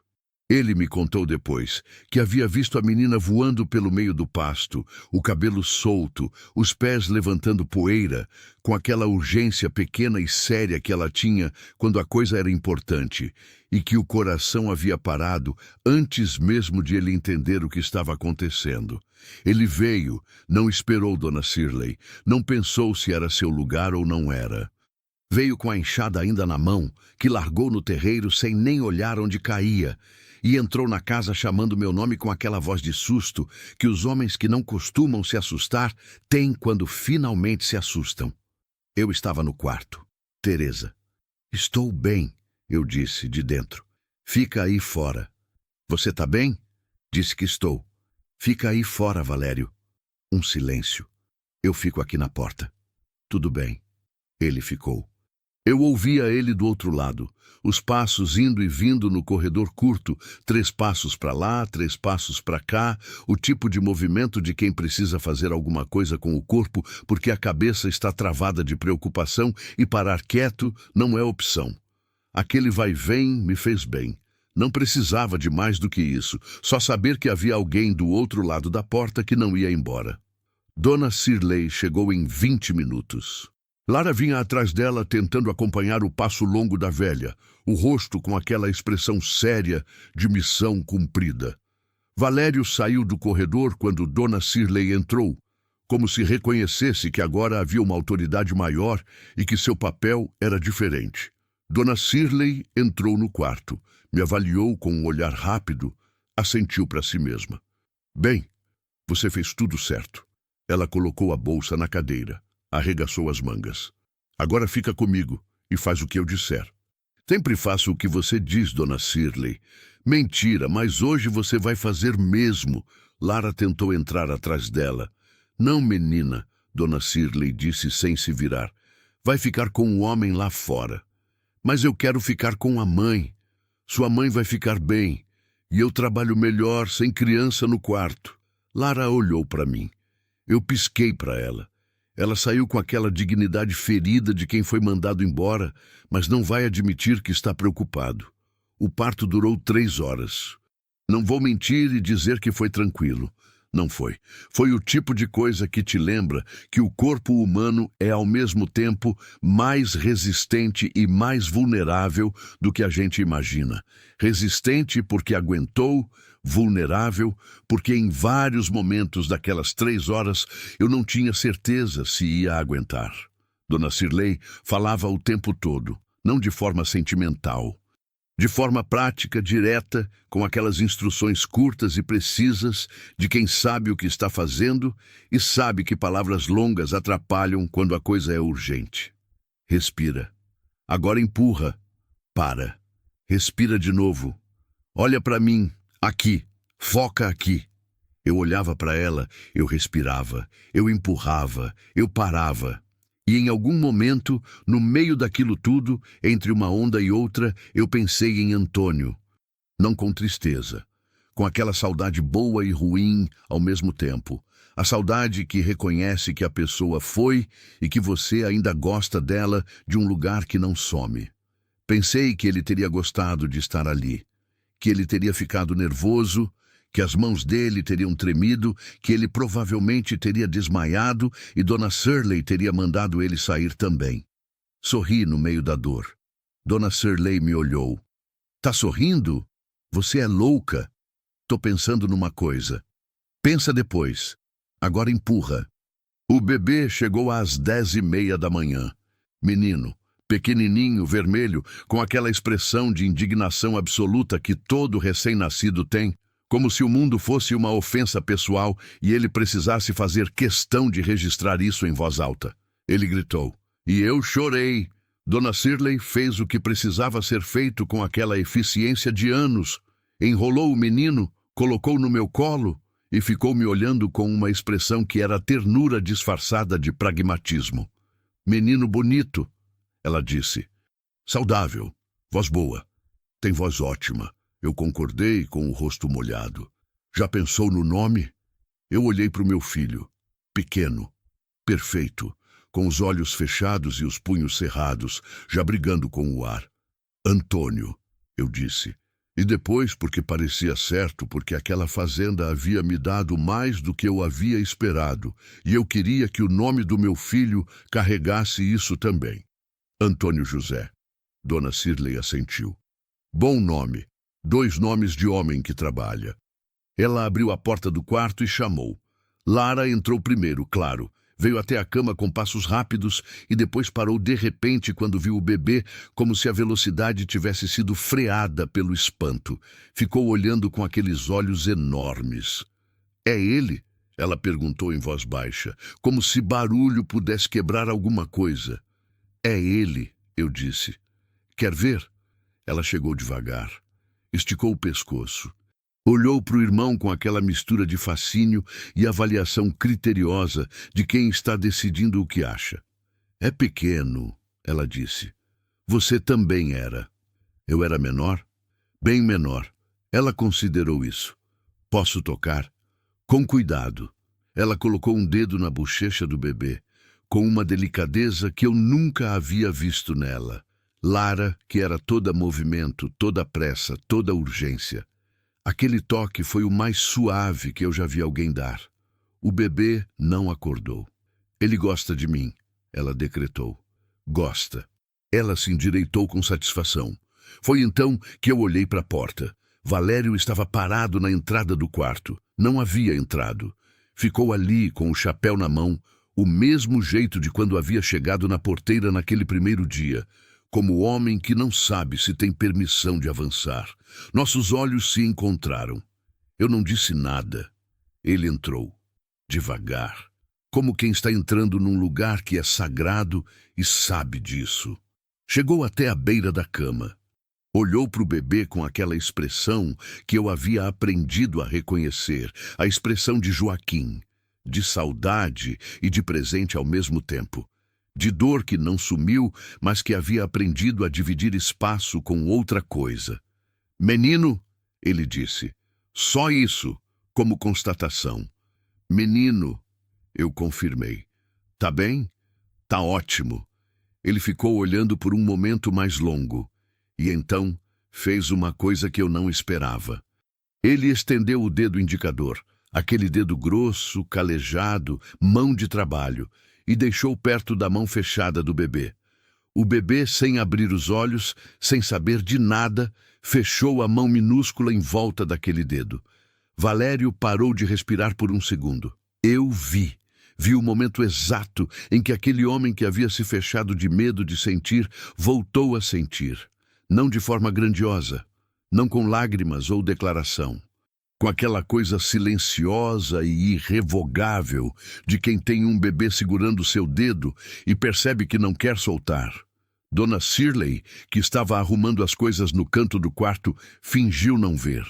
Ele me contou depois que havia visto a menina voando pelo meio do pasto, o cabelo solto, os pés levantando poeira, com aquela urgência pequena e séria que ela tinha quando a coisa era importante, e que o coração havia parado antes mesmo de ele entender o que estava acontecendo. Ele veio, não esperou Dona Cirlei, não pensou se era seu lugar ou não era. Veio com a enxada ainda na mão, que largou no terreiro sem nem olhar onde caía, e entrou na casa chamando meu nome com aquela voz de susto que os homens que não costumam se assustar têm quando finalmente se assustam. Eu estava no quarto. Teresa. Estou bem, eu disse de dentro. Fica aí fora. Você tá bem? Disse que estou. Fica aí fora, Valério. Um silêncio. Eu fico aqui na porta. Tudo bem. Ele ficou. Eu ouvia ele do outro lado, os passos indo e vindo no corredor curto, 3 passos para lá, 3 passos para cá, o tipo de movimento de quem precisa fazer alguma coisa com o corpo porque a cabeça está travada de preocupação e parar quieto não é opção. Aquele vai-vem me fez bem. Não precisava de mais do que isso, só saber que havia alguém do outro lado da porta que não ia embora. Dona Cirlei chegou em 20 minutos. Lara vinha atrás dela tentando acompanhar o passo longo da velha, o rosto com aquela expressão séria de missão cumprida. Valério saiu do corredor quando Dona Cirlei entrou, como se reconhecesse que agora havia uma autoridade maior e que seu papel era diferente. Dona Cirlei entrou no quarto, me avaliou com um olhar rápido, assentiu para si mesma. Bem, você fez tudo certo. Ela colocou a bolsa na cadeira. Arregaçou as mangas. Agora fica comigo e faz o que eu disser. Sempre faço o que você diz, Dona Cirlei. Mentira, mas hoje você vai fazer mesmo. Lara tentou entrar atrás dela. Não, menina, Dona Cirlei disse sem se virar. Vai ficar com o homem lá fora. Mas eu quero ficar com a mãe. Sua mãe vai ficar bem. E eu trabalho melhor sem criança no quarto. Lara olhou para mim. Eu pisquei para ela. Ela saiu com aquela dignidade ferida de quem foi mandado embora, mas não vai admitir que está preocupado. O parto durou 3 horas. Não vou mentir e dizer que foi tranquilo. Não foi. Foi o tipo de coisa que te lembra que o corpo humano é ao mesmo tempo mais resistente e mais vulnerável do que a gente imagina. Resistente porque aguentou, vulnerável porque em vários momentos daquelas 3 horas eu não tinha certeza se ia aguentar. Dona Cirlei falava o tempo todo, não de forma sentimental. De forma prática, direta, com aquelas instruções curtas e precisas de quem sabe o que está fazendo e sabe que palavras longas atrapalham quando a coisa é urgente. Respira. Agora empurra. Para. Respira de novo. Olha para mim, aqui, foca aqui. Eu olhava para ela, eu respirava, eu empurrava, eu parava. E em algum momento, no meio daquilo tudo, entre uma onda e outra, eu pensei em Antônio. Não com tristeza, com aquela saudade boa e ruim ao mesmo tempo. A saudade que reconhece que a pessoa foi e que você ainda gosta dela de um lugar que não some. Pensei que ele teria gostado de estar ali, que ele teria ficado nervoso, que as mãos dele teriam tremido, que ele provavelmente teria desmaiado e Dona Shirley teria mandado ele sair também. Sorri no meio da dor. Dona Shirley me olhou. Tá sorrindo? Você é louca. Tô pensando numa coisa. Pensa depois. Agora empurra. O bebê chegou às 10h30 da manhã. Menino, pequenininho, vermelho, com aquela expressão de indignação absoluta que todo recém-nascido tem, como se o mundo fosse uma ofensa pessoal e ele precisasse fazer questão de registrar isso em voz alta. Ele gritou. E eu chorei. Dona Shirley fez o que precisava ser feito com aquela eficiência de anos. Enrolou o menino, colocou no meu colo e ficou me olhando com uma expressão que era ternura disfarçada de pragmatismo. Menino bonito, ela disse. Saudável, voz boa, tem voz ótima. Eu concordei com o rosto molhado. Já pensou no nome? Eu olhei para o meu filho. Pequeno, perfeito, com os olhos fechados e os punhos cerrados, já brigando com o ar. Antônio, eu disse. E depois, porque parecia certo, porque aquela fazenda havia me dado mais do que eu havia esperado, e eu queria que o nome do meu filho carregasse isso também. Antônio José. Dona Shirley assentiu. Bom nome. 2 nomes de homem que trabalha. Ela abriu a porta do quarto e chamou. Lara entrou primeiro, claro. Veio até a cama com passos rápidos e depois parou de repente quando viu o bebê, como se a velocidade tivesse sido freada pelo espanto. Ficou olhando com aqueles olhos enormes. É ele? Ela perguntou em voz baixa, como se barulho pudesse quebrar alguma coisa. É ele, eu disse. Quer ver? Ela chegou devagar. Esticou o pescoço. Olhou para o irmão com aquela mistura de fascínio e avaliação criteriosa de quem está decidindo o que acha. É pequeno, ela disse. Você também era. Eu era menor? Bem menor. Ela considerou isso. Posso tocar? Com cuidado. Ela colocou um dedo na bochecha do bebê, com uma delicadeza que eu nunca havia visto nela. Lara, que era toda movimento, toda pressa, toda urgência. Aquele toque foi o mais suave que eu já vi alguém dar. O bebê não acordou. Ele gosta de mim, ela decretou. Gosta. Ela se endireitou com satisfação. Foi então que eu olhei para a porta. Valério estava parado na entrada do quarto. Não havia entrado. Ficou ali com o chapéu na mão, o mesmo jeito de quando havia chegado na porteira naquele primeiro dia. Como o homem que não sabe se tem permissão de avançar. Nossos olhos se encontraram. Eu não disse nada. Ele entrou, devagar, como quem está entrando num lugar que é sagrado e sabe disso. Chegou até a beira da cama. Olhou para o bebê com aquela expressão que eu havia aprendido a reconhecer, a expressão de Joaquim, de saudade e de presente ao mesmo tempo. De dor que não sumiu, mas que havia aprendido a dividir espaço com outra coisa. Menino, ele disse, só isso, como constatação. Menino, eu confirmei. Tá bem? Tá ótimo. Ele ficou olhando por um momento mais longo, e então fez uma coisa que eu não esperava. Ele estendeu o dedo indicador, aquele dedo grosso, calejado, mão de trabalho, e deixou perto da mão fechada do bebê. O bebê, sem abrir os olhos, sem saber de nada, fechou a mão minúscula em volta daquele dedo. Valério parou de respirar por um segundo. Eu vi o momento exato em que aquele homem que havia se fechado de medo de sentir, voltou a sentir. Não de forma grandiosa, não com lágrimas ou declaração. Com aquela coisa silenciosa e irrevogável de quem tem um bebê segurando seu dedo e percebe que não quer soltar. Dona Shirley, que estava arrumando as coisas no canto do quarto, fingiu não ver.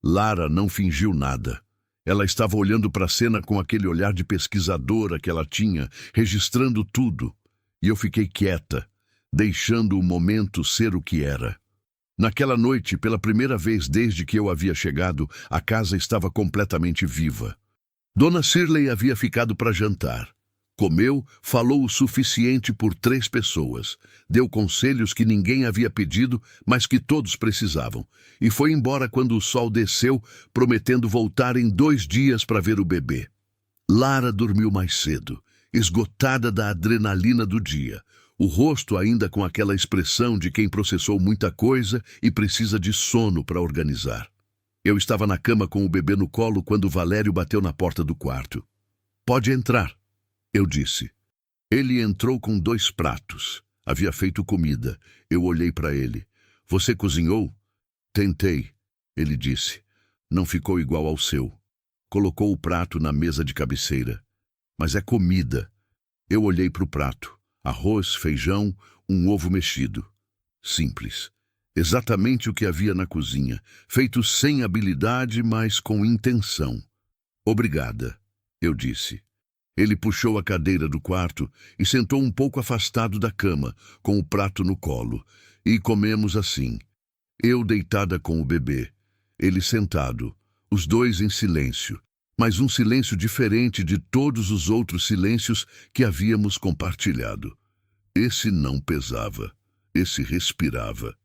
Lara não fingiu nada. Ela estava olhando para a cena com aquele olhar de pesquisadora que ela tinha, registrando tudo. E eu fiquei quieta, deixando o momento ser o que era. Naquela noite, pela primeira vez desde que eu havia chegado, a casa estava completamente viva. Dona Shirley havia ficado para jantar. Comeu, falou o suficiente por 3 pessoas, deu conselhos que ninguém havia pedido, mas que todos precisavam, e foi embora quando o sol desceu, prometendo voltar em 2 dias para ver o bebê. Lara dormiu mais cedo, esgotada da adrenalina do dia, o rosto ainda com aquela expressão de quem processou muita coisa e precisa de sono para organizar. Eu estava na cama com o bebê no colo quando Valério bateu na porta do quarto. "Pode entrar", eu disse. Ele entrou com 2 pratos. Havia feito comida. Eu olhei para ele. "Você cozinhou?" "Tentei", ele disse. "Não ficou igual ao seu." Colocou o prato na mesa de cabeceira. "Mas é comida." Eu olhei para o prato. Arroz, feijão, um ovo mexido. Simples. Exatamente o que havia na cozinha, feito sem habilidade, mas com intenção. "Obrigada", eu disse. Ele puxou a cadeira do quarto e sentou um pouco afastado da cama, com o prato no colo, e comemos assim. Eu deitada com o bebê, ele sentado, os dois em silêncio, mas um silêncio diferente de todos os outros silêncios que havíamos compartilhado. Esse não pesava, esse respirava.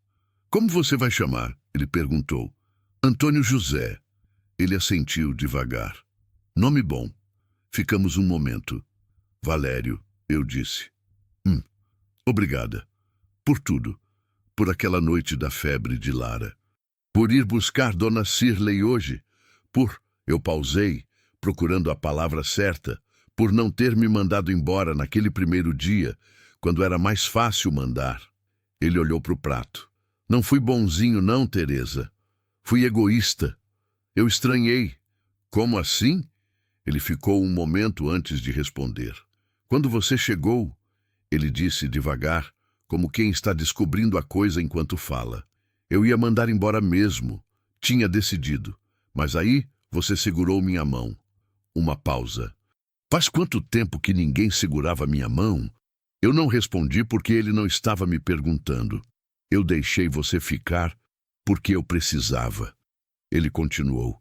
"Como você vai chamar?" ele perguntou. "Antônio José." Ele assentiu devagar. "Nome bom." Ficamos um momento. "Valério", eu disse. Obrigada. Por tudo. Por aquela noite da febre de Lara. Por ir buscar Dona Shirley hoje. Eu pausei, procurando a palavra certa, por não ter me mandado embora naquele primeiro dia, quando era mais fácil mandar. Ele olhou para o prato. "Não fui bonzinho não, Teresa. Fui egoísta. Eu estranhei." "Como assim?" Ele ficou um momento antes de responder. "Quando você chegou", ele disse devagar, como quem está descobrindo a coisa enquanto fala. "Eu ia mandar embora mesmo. Tinha decidido. Mas aí você segurou minha mão." Uma pausa. "Faz quanto tempo que ninguém segurava minha mão?" Eu não respondi porque ele não estava me perguntando. "Eu deixei você ficar porque eu precisava." Ele continuou.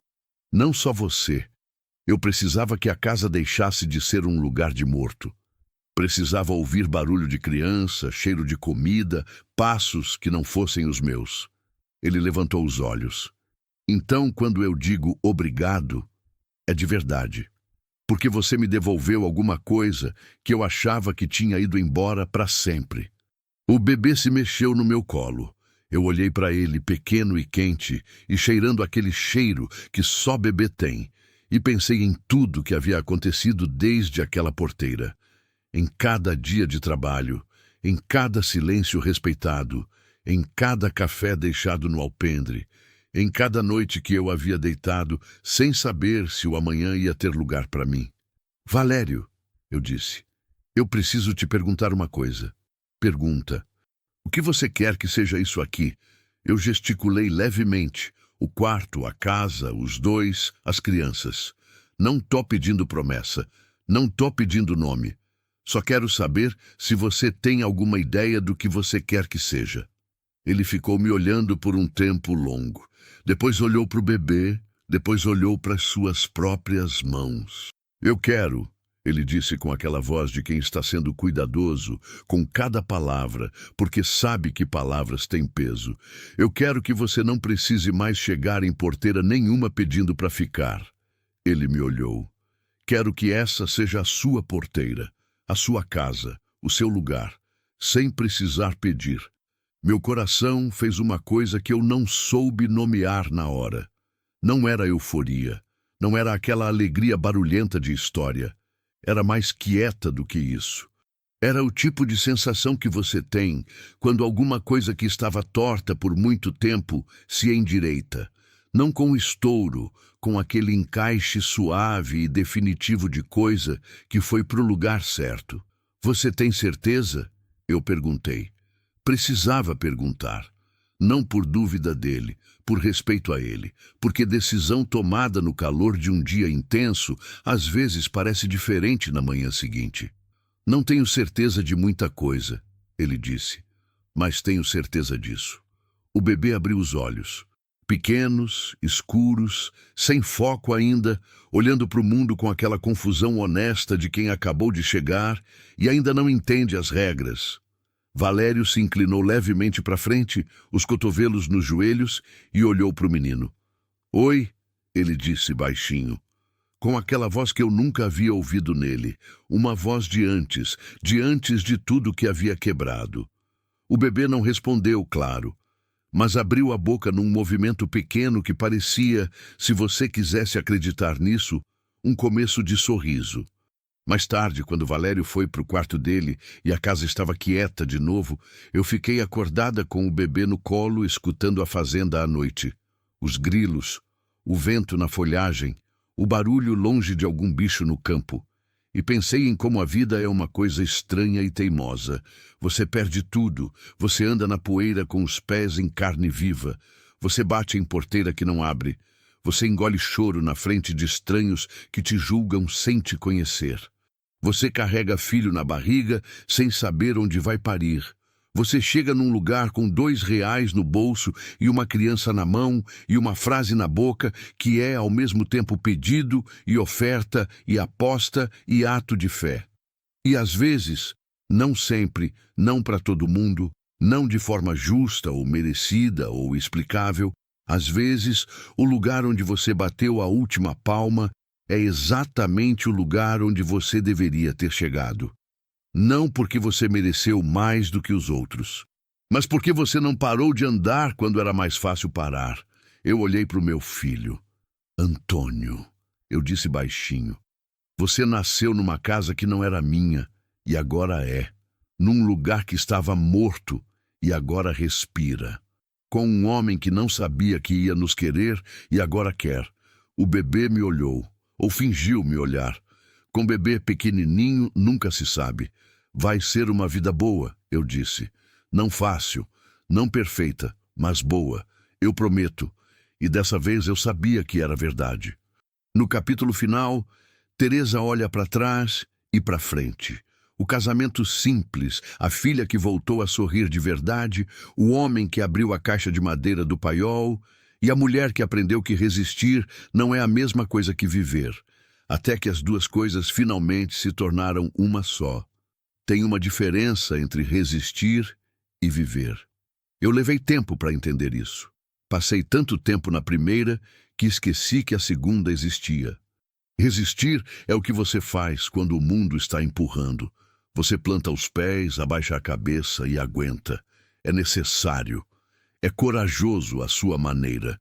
"Não só você. Eu precisava que a casa deixasse de ser um lugar de morto. Precisava ouvir barulho de criança, cheiro de comida, passos que não fossem os meus." Ele levantou os olhos. "Então, quando eu digo obrigado, é de verdade. Porque você me devolveu alguma coisa que eu achava que tinha ido embora para sempre." O bebê se mexeu no meu colo. Eu olhei para ele, pequeno e quente, e cheirando aquele cheiro que só bebê tem, e pensei em tudo que havia acontecido desde aquela porteira. Em cada dia de trabalho, em cada silêncio respeitado, em cada café deixado no alpendre, em cada noite que eu havia deitado sem saber se o amanhã ia ter lugar para mim. "Valério", eu disse, "eu preciso te perguntar uma coisa." "Pergunta." "O que você quer que seja isso aqui?" Eu gesticulei levemente. O quarto, a casa, os dois, as crianças. "Não tô pedindo promessa. Não tô pedindo nome. Só quero saber se você tem alguma ideia do que você quer que seja." Ele ficou me olhando por um tempo longo. Depois olhou para o bebê, depois olhou para as suas próprias mãos. "Eu quero", ele disse com aquela voz de quem está sendo cuidadoso com cada palavra, porque sabe que palavras têm peso. "Eu quero que você não precise mais chegar em porteira nenhuma pedindo para ficar." Ele me olhou. "Quero que essa seja a sua porteira, a sua casa, o seu lugar, sem precisar pedir." Meu coração fez uma coisa que eu não soube nomear na hora. Não era euforia, não era aquela alegria barulhenta de história. Era mais quieta do que isso. Era o tipo de sensação que você tem quando alguma coisa que estava torta por muito tempo se endireita. Não com estouro, com aquele encaixe suave e definitivo de coisa que foi para o lugar certo. "Você tem certeza?" eu perguntei. Precisava perguntar. Não por dúvida dele, por respeito a ele, porque decisão tomada no calor de um dia intenso às vezes parece diferente na manhã seguinte. Não tenho certeza de muita coisa, ele disse, mas tenho certeza disso. O bebê abriu os olhos. Pequenos, escuros, sem foco ainda, olhando para o mundo com aquela confusão honesta de quem acabou de chegar e ainda não entende as regras. Valério se inclinou levemente para frente, os cotovelos nos joelhos, e olhou para o menino. Oi, ele disse baixinho, com aquela voz que eu nunca havia ouvido nele, uma voz de antes de tudo que havia quebrado. O bebê não respondeu, claro, mas abriu a boca num movimento pequeno que parecia, se você quisesse acreditar nisso, um começo de sorriso. Mais tarde, quando Valério foi para o quarto dele e a casa estava quieta de novo, eu fiquei acordada com o bebê no colo, escutando a fazenda à noite. Os grilos, o vento na folhagem, o barulho longe de algum bicho no campo. E pensei em como a vida é uma coisa estranha e teimosa. Você perde tudo, você anda na poeira com os pés em carne viva, você bate em porteira que não abre, você engole choro na frente de estranhos que te julgam sem te conhecer. Você carrega filho na barriga sem saber onde vai parir. Você chega num lugar com R$ 2 no bolso e uma criança na mão e uma frase na boca que é ao mesmo tempo pedido e oferta e aposta e ato de fé. E às vezes, não sempre, não para todo mundo, não de forma justa ou merecida ou explicável, às vezes o lugar onde você bateu a última palma é exatamente o lugar onde você deveria ter chegado. Não porque você mereceu mais do que os outros, mas porque você não parou de andar quando era mais fácil parar. Eu olhei para o meu filho. Antônio, eu disse baixinho, você nasceu numa casa que não era minha e agora é. Num lugar que estava morto e agora respira. Com um homem que não sabia que ia nos querer e agora quer. O bebê me olhou. Ou fingiu me olhar. Com bebê pequenininho, nunca se sabe. Vai ser uma vida boa, eu disse. Não fácil, não perfeita, mas boa. Eu prometo. E dessa vez eu sabia que era verdade. No capítulo final, Teresa olha para trás e para frente. O casamento simples, a filha que voltou a sorrir de verdade, o homem que abriu a caixa de madeira do paiol, e a mulher que aprendeu que resistir não é a mesma coisa que viver, até que as duas coisas finalmente se tornaram uma só. Tem uma diferença entre resistir e viver. Eu levei tempo para entender isso. Passei tanto tempo na primeira que esqueci que a segunda existia. Resistir é o que você faz quando o mundo está empurrando. Você planta os pés, abaixa a cabeça e aguenta. É necessário. É corajoso à sua maneira.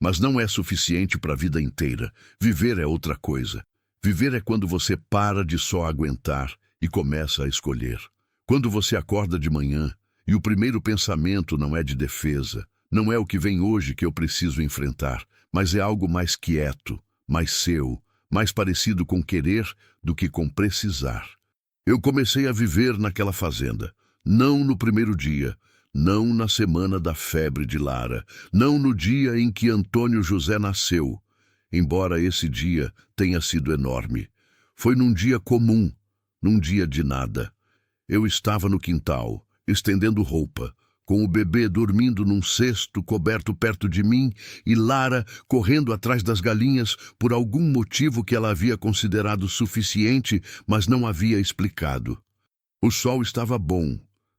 Mas não é suficiente para a vida inteira. Viver é outra coisa. Viver é quando você para de só aguentar e começa a escolher. Quando você acorda de manhã e o primeiro pensamento não é de defesa, não é o que vem hoje que eu preciso enfrentar, mas é algo mais quieto, mais seu, mais parecido com querer do que com precisar. Eu comecei a viver naquela fazenda, não no primeiro dia, não na semana da febre de Lara, não no dia em que Antônio José nasceu, embora esse dia tenha sido enorme. Foi num dia comum, num dia de nada. Eu estava no quintal, estendendo roupa, com o bebê dormindo num cesto coberto perto de mim e Lara correndo atrás das galinhas por algum motivo que ela havia considerado suficiente, mas não havia explicado. O sol estava bom.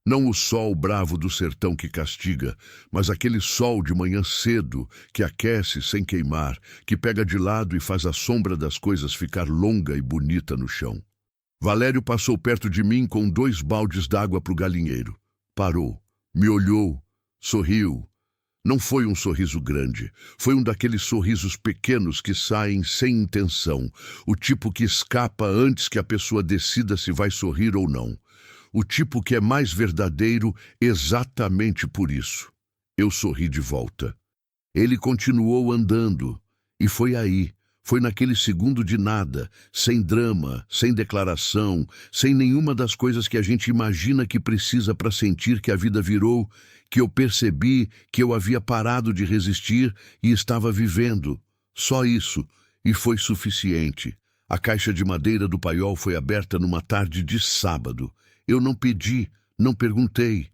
Não o sol bravo do sertão que castiga, mas aquele sol de manhã cedo que aquece sem queimar, que pega de lado e faz a sombra das coisas ficar longa e bonita no chão. Valério passou perto de mim com 2 baldes d'água para o galinheiro. Parou, me olhou, sorriu. Não foi um sorriso grande, foi um daqueles sorrisos pequenos que saem sem intenção, o tipo que escapa antes que a pessoa decida se vai sorrir ou não. O tipo que é mais verdadeiro exatamente por isso. Eu sorri de volta. Ele continuou andando, e foi aí, Foi naquele segundo de nada, sem drama, sem declaração, sem nenhuma das coisas que a gente imagina que precisa para sentir que a vida virou, que eu percebi que eu havia parado de resistir e estava vivendo. Só isso, e foi suficiente. A caixa de madeira do paiol foi aberta numa tarde de sábado. Eu não pedi, não perguntei.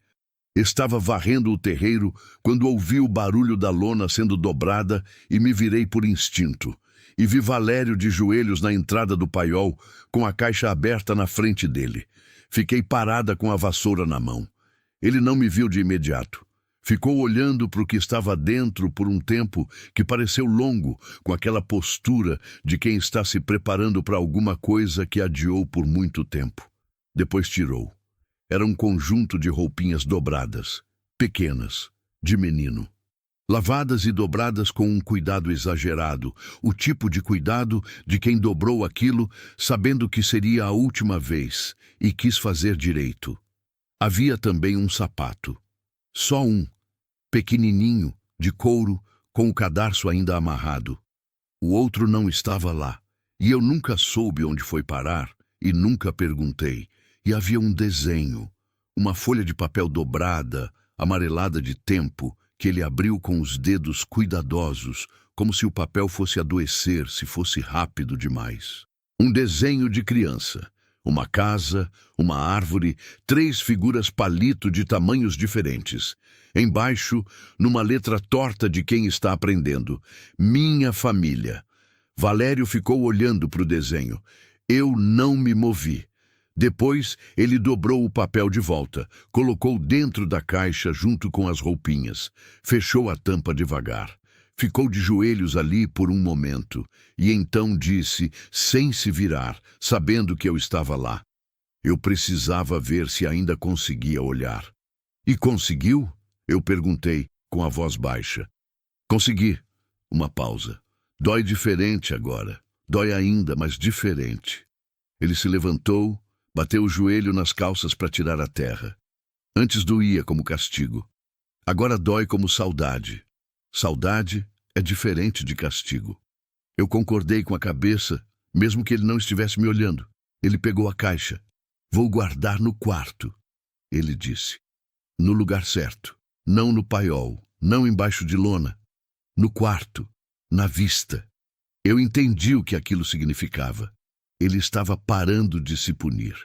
Estava varrendo o terreiro quando ouvi o barulho da lona sendo dobrada e me virei por instinto. E vi Valério de joelhos na entrada do paiol, com a caixa aberta na frente dele. Fiquei parada com a vassoura na mão. Ele não me viu de imediato. Ficou olhando para o que estava dentro por um tempo que pareceu longo, com aquela postura de quem está se preparando para alguma coisa que adiou por muito tempo. Depois tirou. Era um conjunto de roupinhas dobradas, pequenas, de menino. Lavadas e dobradas com um cuidado exagerado, o tipo de cuidado de quem dobrou aquilo sabendo que seria a última vez e quis fazer direito. Havia também um sapato. Só um, pequenininho, de couro, com o cadarço ainda amarrado. O outro não estava lá, e eu nunca soube onde foi parar, e nunca perguntei. E havia um desenho, uma folha de papel dobrada, amarelada de tempo, que ele abriu com os dedos cuidadosos, como se o papel fosse adoecer se fosse rápido demais. Um desenho de criança, uma casa, uma árvore, 3 figuras palito de tamanhos diferentes. Embaixo, numa letra torta de quem está aprendendo, minha família. Valério ficou olhando para o desenho. Eu não me movi. Depois, ele dobrou o papel de volta, colocou dentro da caixa junto com as roupinhas, fechou a tampa devagar. Ficou de joelhos ali por um momento, e então disse, sem se virar, sabendo que eu estava lá. Eu precisava ver se ainda conseguia olhar. E conseguiu? Eu perguntei, com a voz baixa. Consegui. Uma pausa. Dói diferente agora. Dói ainda, mas diferente. Ele se levantou, bateu o joelho nas calças para tirar a terra. Antes doía como castigo. Agora dói como saudade. Saudade é diferente de castigo. Eu concordei com a cabeça, mesmo que ele não estivesse me olhando. Ele pegou a caixa. Vou guardar no quarto, ele disse. No lugar certo. Não no paiol, não embaixo de lona. No quarto, na vista. Eu entendi o que aquilo significava. Ele estava parando de se punir.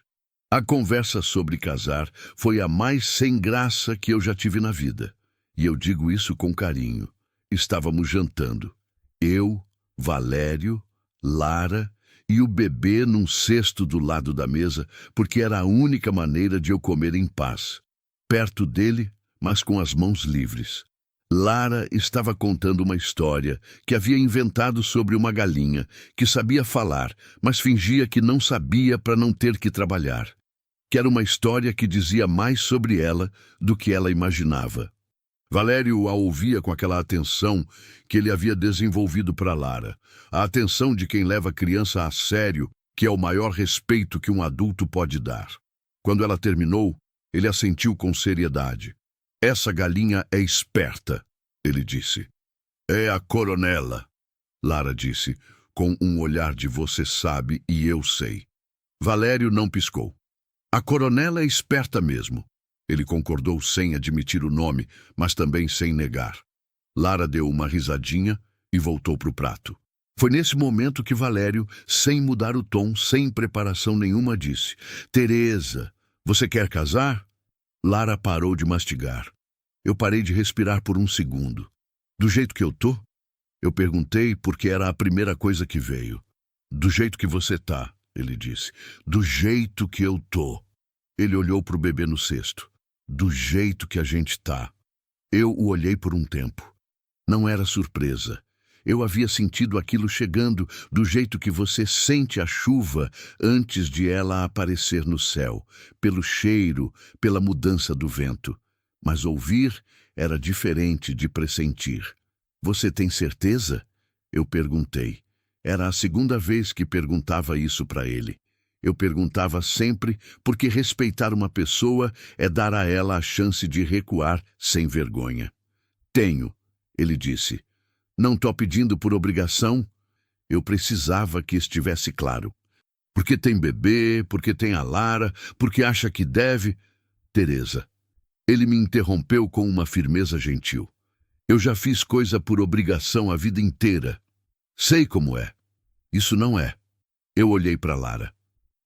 A conversa sobre casar foi a mais sem graça que eu já tive na vida. E eu digo isso com carinho. Estávamos jantando. Eu, Valério, Lara e o bebê num cesto do lado da mesa, porque era a única maneira de eu comer em paz. Perto dele, mas com as mãos livres. Lara estava contando uma história que havia inventado sobre uma galinha que sabia falar, mas fingia que não sabia para não ter que trabalhar. Que era uma história que dizia mais sobre ela do que ela imaginava. Valério a ouvia com aquela atenção que ele havia desenvolvido para Lara. A atenção de quem leva a criança a sério, que é o maior respeito que um adulto pode dar. Quando ela terminou, ele assentiu com seriedade. Essa galinha é esperta, ele disse. É a coronela, Lara disse, com um olhar de você sabe e eu sei. Valério não piscou. A coronela é esperta mesmo. Ele concordou sem admitir o nome, mas também sem negar. Lara deu uma risadinha e voltou para o prato. Foi nesse momento que Valério, sem mudar o tom, sem preparação nenhuma, disse: Teresa, você quer casar? Lara parou de mastigar. Eu parei de respirar por um segundo. Do jeito que eu tô? Eu perguntei porque era a primeira coisa que veio. Do jeito que você tá, ele disse. Do jeito que eu tô. Ele olhou para o bebê no cesto. Do jeito que a gente tá. Eu o olhei por um tempo. Não era surpresa. Eu havia sentido aquilo chegando do jeito que você sente a chuva antes de ela aparecer no céu, pelo cheiro, pela mudança do vento. Mas ouvir era diferente de pressentir. Você tem certeza? Eu perguntei. Era a segunda vez que perguntava isso para ele. Eu perguntava sempre porque respeitar uma pessoa é dar a ela a chance de recuar sem vergonha. Tenho, ele disse. Não tô pedindo por obrigação. Eu precisava que estivesse claro. Porque tem bebê, porque tem a Lara, porque acha que deve... Teresa. Ele me interrompeu com uma firmeza gentil. Eu já fiz coisa por obrigação a vida inteira. Sei como é. Isso não é. Eu olhei para Lara.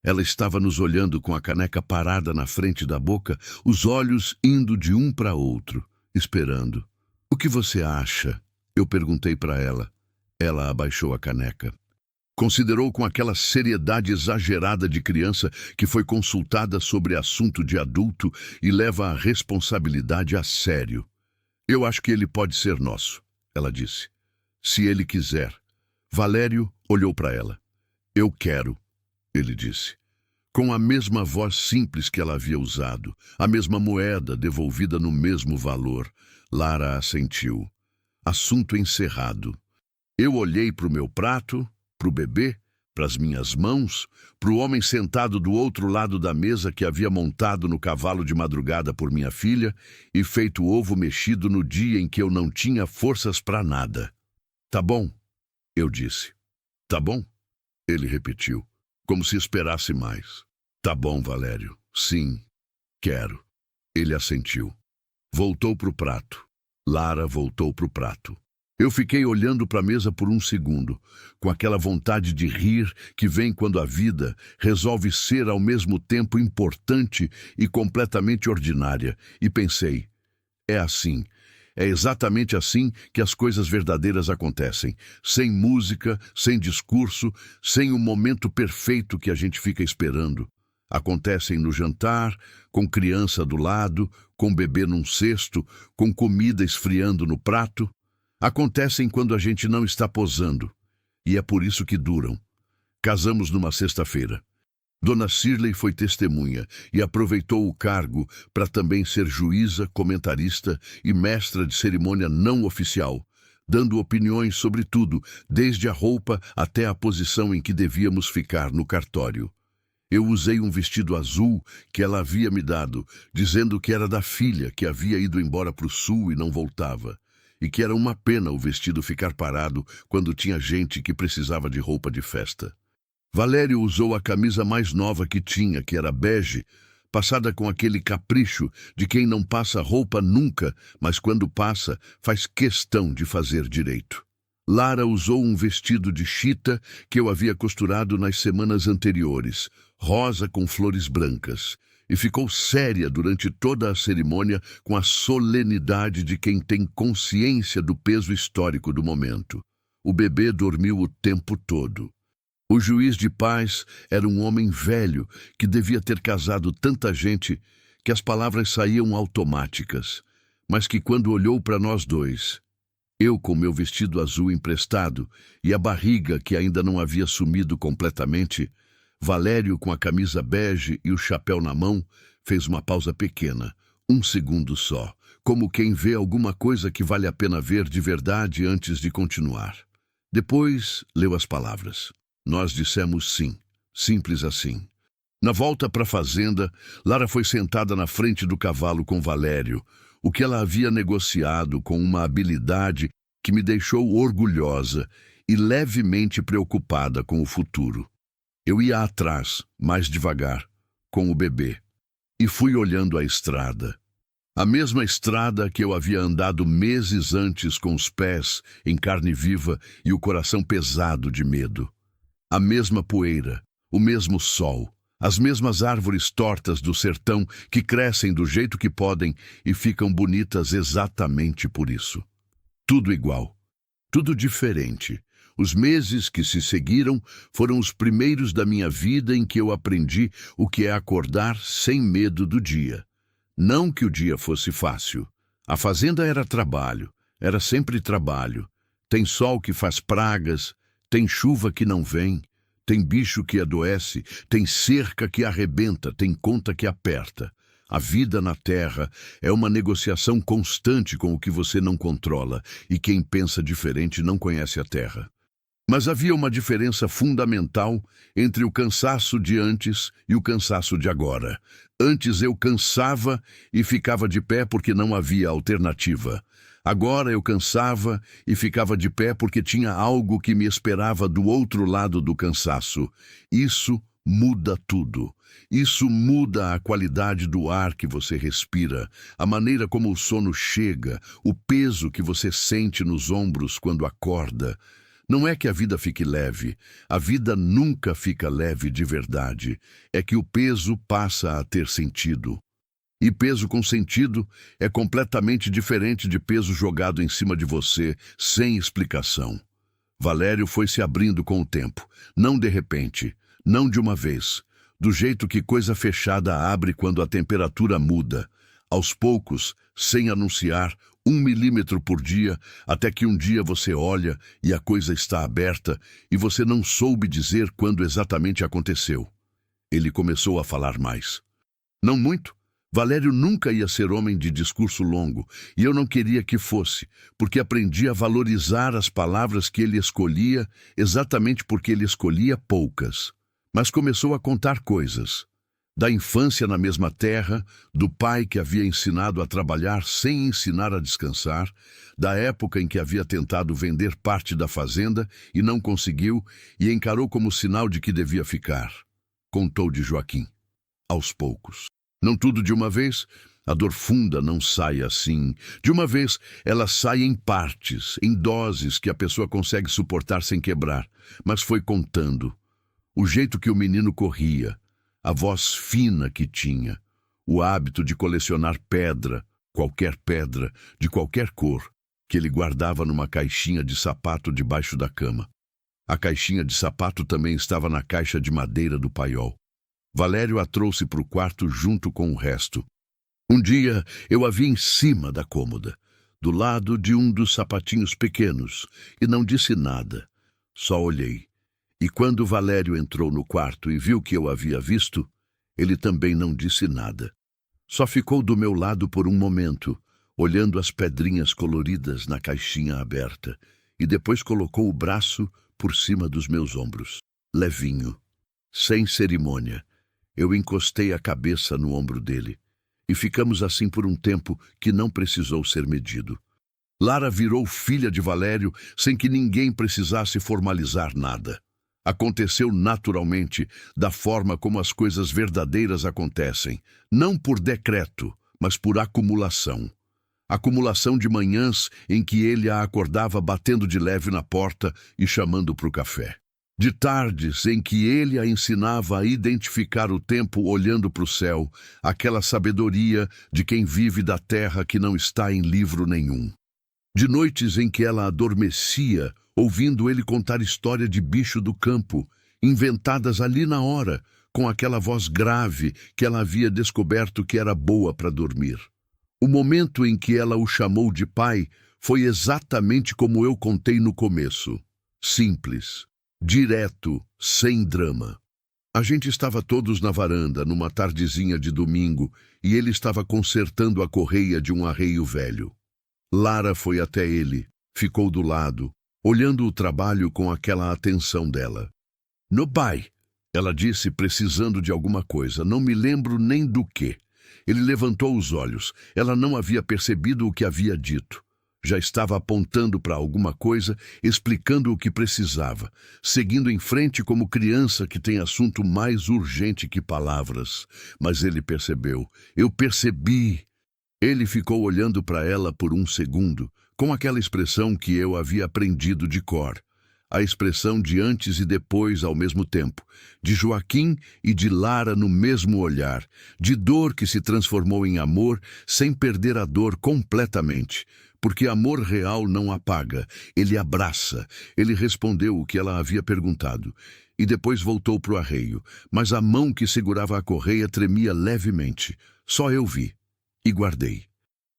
Ela estava nos olhando com a caneca parada na frente da boca, os olhos indo de um para outro, esperando. O que você acha? Eu perguntei para ela. Ela abaixou a caneca. Considerou com aquela seriedade exagerada de criança que foi consultada sobre assunto de adulto e leva a responsabilidade a sério. Eu acho que ele pode ser nosso, ela disse. Se ele quiser. Valério olhou para ela. Eu quero, ele disse. Com a mesma voz simples que ela havia usado, a mesma moeda devolvida no mesmo valor, Lara assentiu. Assunto encerrado. Eu olhei para o meu prato, para o bebê, para as minhas mãos, para o homem sentado do outro lado da mesa que havia montado no cavalo de madrugada por minha filha e feito ovo mexido no dia em que eu não tinha forças para nada. Tá bom, eu disse. Tá bom? Ele repetiu, como se esperasse mais. Tá bom, Valério. Sim, quero. Ele assentiu. Voltou para o prato. Lara voltou para o prato. Eu fiquei olhando para a mesa por um segundo, com aquela vontade de rir que vem quando a vida resolve ser ao mesmo tempo importante e completamente ordinária, e pensei, é assim, é exatamente assim que as coisas verdadeiras acontecem, sem música, sem discurso, sem o momento perfeito que a gente fica esperando. Acontecem no jantar, com criança do lado, com bebê num cesto, com comida esfriando no prato. Acontecem quando a gente não está posando, e é por isso que duram. Casamos numa sexta-feira. Dona Shirley foi testemunha e aproveitou o cargo para também ser juíza, comentarista e mestra de cerimônia não oficial, dando opiniões sobre tudo, desde a roupa até a posição em que devíamos ficar no cartório. Eu usei um vestido azul que ela havia me dado, dizendo que era da filha que havia ido embora para o sul e não voltava. E que era uma pena o vestido ficar parado quando tinha gente que precisava de roupa de festa. Valério usou a camisa mais nova que tinha, que era bege, passada com aquele capricho de quem não passa roupa nunca, mas quando passa, faz questão de fazer direito. Lara usou um vestido de chita que eu havia costurado nas semanas anteriores, rosa com flores brancas, e ficou séria durante toda a cerimônia com a solenidade de quem tem consciência do peso histórico do momento. O bebê dormiu o tempo todo. O juiz de paz era um homem velho que devia ter casado tanta gente que as palavras saíam automáticas, mas que quando olhou para nós dois, eu com meu vestido azul emprestado e a barriga que ainda não havia sumido completamente, Valério, com a camisa bege e o chapéu na mão, fez uma pausa pequena, um segundo só, como quem vê alguma coisa que vale a pena ver de verdade antes de continuar. Depois, leu as palavras. Nós dissemos sim, simples assim. Na volta para a fazenda, Lara foi sentada na frente do cavalo com Valério, o que ela havia negociado com uma habilidade que me deixou orgulhosa e levemente preocupada com o futuro. Eu ia atrás, mais devagar, com o bebê, e fui olhando a estrada. A mesma estrada que eu havia andado meses antes com os pés em carne viva e o coração pesado de medo. A mesma poeira, o mesmo sol, as mesmas árvores tortas do sertão que crescem do jeito que podem e ficam bonitas exatamente por isso. Tudo igual, tudo diferente. Os meses que se seguiram foram os primeiros da minha vida em que eu aprendi o que é acordar sem medo do dia. Não que o dia fosse fácil. A fazenda era trabalho, era sempre trabalho. Tem sol que faz pragas, tem chuva que não vem, tem bicho que adoece, tem cerca que arrebenta, tem conta que aperta. A vida na terra é uma negociação constante com o que você não controla, e quem pensa diferente não conhece a terra. Mas havia uma diferença fundamental entre o cansaço de antes e o cansaço de agora. Antes eu cansava e ficava de pé porque não havia alternativa. Agora eu cansava e ficava de pé porque tinha algo que me esperava do outro lado do cansaço. Isso muda tudo. Isso muda a qualidade do ar que você respira, a maneira como o sono chega, o peso que você sente nos ombros quando acorda. Não é que a vida fique leve, a vida nunca fica leve de verdade. É que o peso passa a ter sentido. E peso com sentido é completamente diferente de peso jogado em cima de você, sem explicação. Valério foi se abrindo com o tempo, não de repente, não de uma vez, do jeito que coisa fechada abre quando a temperatura muda, aos poucos, sem anunciar, 1 milímetro por dia, até que um dia você olha e a coisa está aberta e você não soube dizer quando exatamente aconteceu. Ele começou a falar mais. Não muito. Valério nunca ia ser homem de discurso longo, e eu não queria que fosse, porque aprendi a valorizar as palavras que ele escolhia, exatamente porque ele escolhia poucas. Mas começou a contar coisas. Da infância na mesma terra, do pai que havia ensinado a trabalhar sem ensinar a descansar, da época em que havia tentado vender parte da fazenda e não conseguiu, e encarou como sinal de que devia ficar. Contou de Joaquim. Aos poucos. Não tudo de uma vez, a dor funda não sai assim. De uma vez, ela sai em partes, em doses que a pessoa consegue suportar sem quebrar. Mas foi contando. O jeito que o menino corria, a voz fina que tinha, o hábito de colecionar pedra, de qualquer cor, que ele guardava numa caixinha de sapato debaixo da cama. A caixinha de sapato também estava na caixa de madeira do paiol. Valério a trouxe para o quarto junto com o resto. Um dia eu a vi em cima da cômoda, do lado de um dos sapatinhos pequenos, e não disse nada. Só olhei. E quando Valério entrou no quarto e viu que eu havia visto, ele também não disse nada. Só ficou do meu lado por um momento, olhando as pedrinhas coloridas na caixinha aberta, e depois colocou o braço por cima dos meus ombros, levinho, sem cerimônia. Eu encostei a cabeça no ombro dele, e ficamos assim por um tempo que não precisou ser medido. Lara virou filha de Valério sem que ninguém precisasse formalizar nada. Aconteceu naturalmente, da forma como as coisas verdadeiras acontecem, não por decreto, mas por acumulação. Acumulação de manhãs em que ele a acordava batendo de leve na porta e chamando para o café. De tardes em que ele a ensinava a identificar o tempo olhando para o céu, aquela sabedoria de quem vive da terra que não está em livro nenhum. De noites em que ela adormecia, ouvindo ele contar história de bicho do campo, inventadas ali na hora, com aquela voz grave que ela havia descoberto que era boa para dormir. O momento em que ela o chamou de pai foi exatamente como eu contei no começo. Simples. Direto, sem drama. A gente estava todos na varanda, numa tardezinha de domingo, e ele estava consertando a correia de um arreio velho. Lara foi até ele, ficou do lado, olhando o trabalho com aquela atenção dela. "No pai", ela disse, precisando de alguma coisa, não me lembro nem do quê. Ele levantou os olhos, ela não havia percebido o que havia dito. Já estava apontando para alguma coisa, explicando o que precisava, seguindo em frente como criança que tem assunto mais urgente que palavras. Mas ele percebeu. Eu percebi. Ele ficou olhando para ela por um segundo, com aquela expressão que eu havia aprendido de cor. A expressão de antes e depois ao mesmo tempo, de Joaquim e de Lara no mesmo olhar, de dor que se transformou em amor sem perder a dor completamente. Porque amor real não apaga, ele abraça. Ele respondeu o que ela havia perguntado, e depois voltou para o arreio, mas a mão que segurava a correia tremia levemente. Só eu vi, e guardei.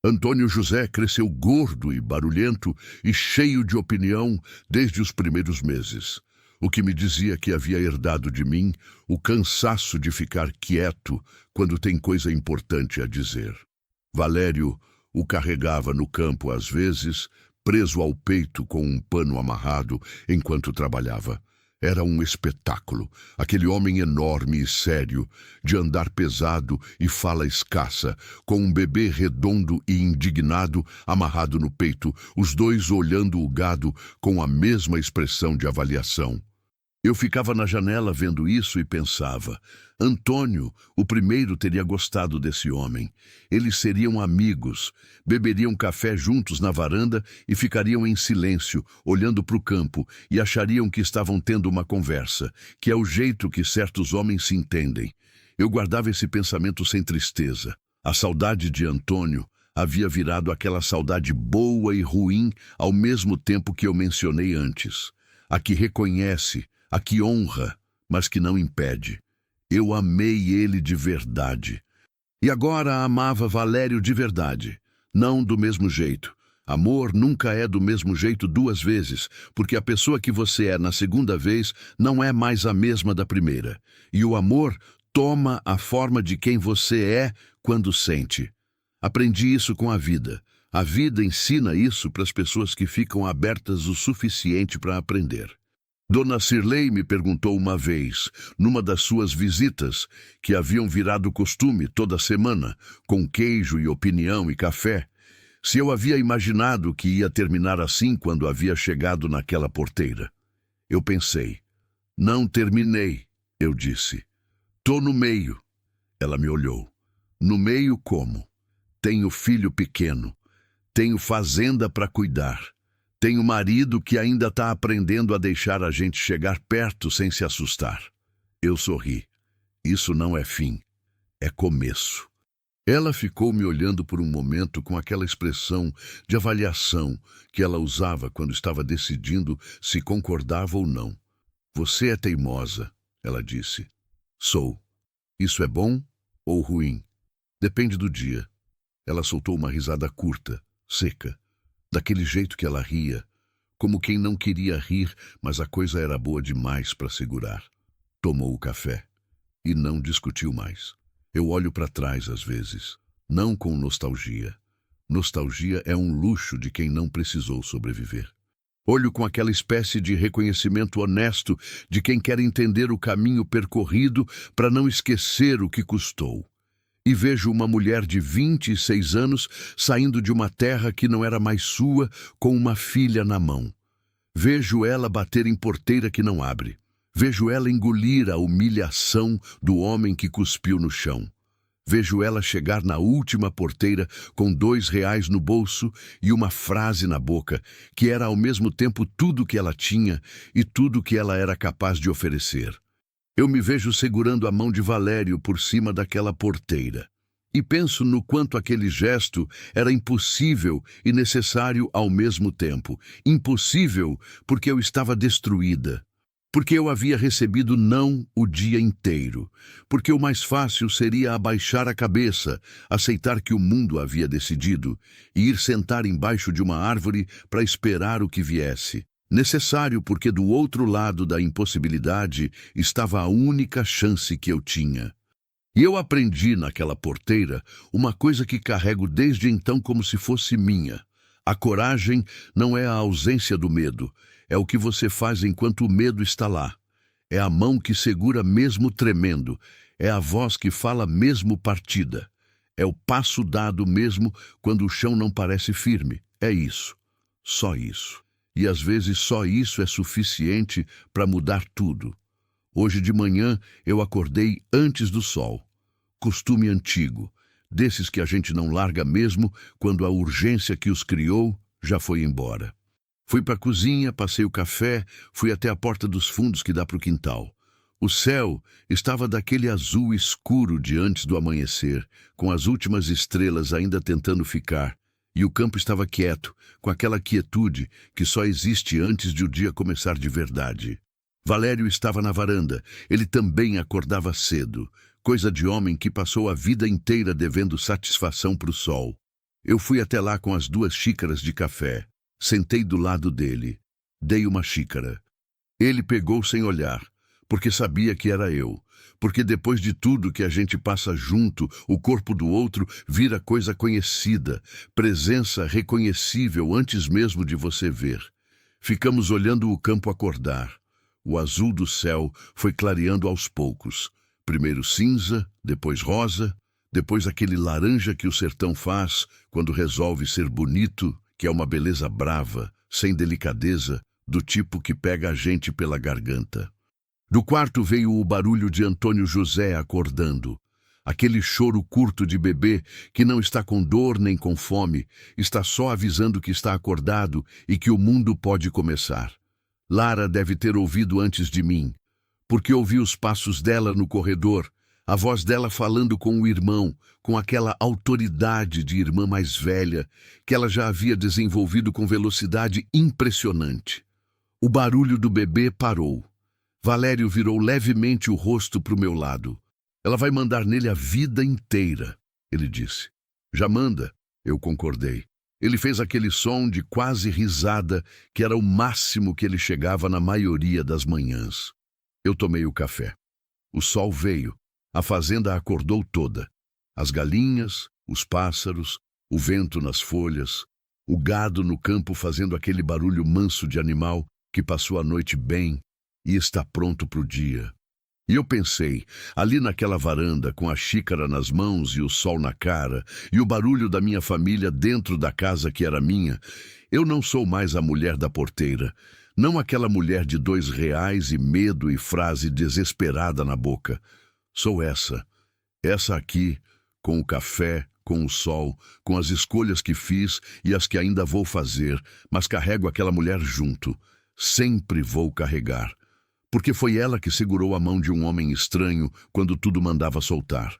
Antônio José cresceu gordo e barulhento e cheio de opinião desde os primeiros meses, o que me dizia que havia herdado de mim o cansaço de ficar quieto quando tem coisa importante a dizer. Valério o carregava no campo às vezes, preso ao peito com um pano amarrado enquanto trabalhava. Era um espetáculo. Aquele homem enorme e sério, de andar pesado e fala escassa, com um bebê redondo e indignado amarrado no peito, os dois olhando o gado com a mesma expressão de avaliação. Eu ficava na janela vendo isso e pensava: Antônio, o primeiro, teria gostado desse homem. Eles seriam amigos, beberiam café juntos na varanda e ficariam em silêncio, olhando para o campo, e achariam que estavam tendo uma conversa, que é o jeito que certos homens se entendem. Eu guardava esse pensamento sem tristeza. A saudade de Antônio havia virado aquela saudade boa e ruim ao mesmo tempo que eu mencionei antes. A que reconhece, a que honra, mas que não impede. Eu amei ele de verdade. E agora amava Valério de verdade. Não do mesmo jeito. Amor nunca é do mesmo jeito duas vezes, porque a pessoa que você é na segunda vez não é mais a mesma da primeira. E o amor toma a forma de quem você é quando sente. Aprendi isso com a vida. A vida ensina isso para as pessoas que ficam abertas o suficiente para aprender. Dona Cirlei me perguntou uma vez, numa das suas visitas, que haviam virado costume toda semana, com queijo e opinião e café, se eu havia imaginado que ia terminar assim quando havia chegado naquela porteira. Eu pensei. Não terminei, eu disse. Tô no meio. Ela me olhou. No meio como? Tenho filho pequeno. Tenho fazenda para cuidar. Tenho marido que ainda está aprendendo a deixar a gente chegar perto sem se assustar. Eu sorri. Isso não é fim. É começo. Ela ficou me olhando por um momento com aquela expressão de avaliação que ela usava quando estava decidindo se concordava ou não. Você é teimosa, ela disse. Sou. Isso é bom ou ruim? Depende do dia. Ela soltou uma risada curta, seca. Daquele jeito que ela ria, como quem não queria rir, mas a coisa era boa demais para segurar. Tomou o café e não discutiu mais. Eu olho para trás às vezes, não com nostalgia. Nostalgia é um luxo de quem não precisou sobreviver. Olho com aquela espécie de reconhecimento honesto de quem quer entender o caminho percorrido para não esquecer o que custou. E vejo uma mulher de 26 anos saindo de uma terra que não era mais sua, com uma filha na mão. Vejo ela bater em porteira que não abre. Vejo ela engolir a humilhação do homem que cuspiu no chão. Vejo ela chegar na última porteira com R$ 2 no bolso e uma frase na boca, que era ao mesmo tempo tudo que ela tinha e tudo que ela era capaz de oferecer. Eu me vejo segurando a mão de Valério por cima daquela porteira. E penso no quanto aquele gesto era impossível e necessário ao mesmo tempo. Impossível porque eu estava destruída. Porque eu havia recebido não o dia inteiro. Porque o mais fácil seria abaixar a cabeça, aceitar que o mundo havia decidido e ir sentar embaixo de uma árvore para esperar o que viesse. Necessário porque do outro lado da impossibilidade estava a única chance que eu tinha. E eu aprendi naquela porteira uma coisa que carrego desde então como se fosse minha. A coragem não é a ausência do medo, é o que você faz enquanto o medo está lá. É a mão que segura mesmo tremendo, é a voz que fala mesmo partida. É o passo dado mesmo quando o chão não parece firme. É isso. Só isso. E às vezes só isso é suficiente para mudar tudo. Hoje de manhã eu acordei antes do sol. Costume antigo, desses que a gente não larga mesmo quando a urgência que os criou já foi embora. Fui para a cozinha, passei o café, fui até a porta dos fundos que dá para o quintal. O céu estava daquele azul escuro de antes do amanhecer, com as últimas estrelas ainda tentando ficar. E o campo estava quieto, com aquela quietude que só existe antes de o dia começar de verdade. Valério estava na varanda. Ele também acordava cedo, coisa de homem que passou a vida inteira devendo satisfação para o sol. Eu fui até lá com as 2 xícaras de café. Sentei do lado dele. Dei uma xícara. Ele pegou sem olhar, porque sabia que era eu. Porque depois de tudo que a gente passa junto, o corpo do outro vira coisa conhecida, presença reconhecível antes mesmo de você ver. Ficamos olhando o campo acordar. O azul do céu foi clareando aos poucos. Primeiro cinza, depois rosa, depois aquele laranja que o sertão faz quando resolve ser bonito, que é uma beleza brava, sem delicadeza, do tipo que pega a gente pela garganta. Do quarto veio o barulho de Antônio José acordando. Aquele choro curto de bebê que não está com dor nem com fome, está só avisando que está acordado e que o mundo pode começar. Lara deve ter ouvido antes de mim, porque ouvi os passos dela no corredor, a voz dela falando com o irmão, com aquela autoridade de irmã mais velha que ela já havia desenvolvido com velocidade impressionante. O barulho do bebê parou. Valério virou levemente o rosto para o meu lado. Ela vai mandar nele a vida inteira, ele disse. Já manda, eu concordei. Ele fez aquele som de quase risada que era o máximo que ele chegava na maioria das manhãs. Eu tomei o café. O sol veio. A fazenda acordou toda. As galinhas, os pássaros, o vento nas folhas, o gado no campo fazendo aquele barulho manso de animal que passou a noite bem e está pronto para o dia. E eu pensei, ali naquela varanda, com a xícara nas mãos e o sol na cara, e o barulho da minha família dentro da casa que era minha, eu não sou mais a mulher da porteira, não aquela mulher de R$ 2 e medo e frase desesperada na boca. Sou essa aqui, com o café, com o sol, com as escolhas que fiz e as que ainda vou fazer, mas carrego aquela mulher junto. Sempre vou carregar. Porque foi ela que segurou a mão de um homem estranho quando tudo mandava soltar.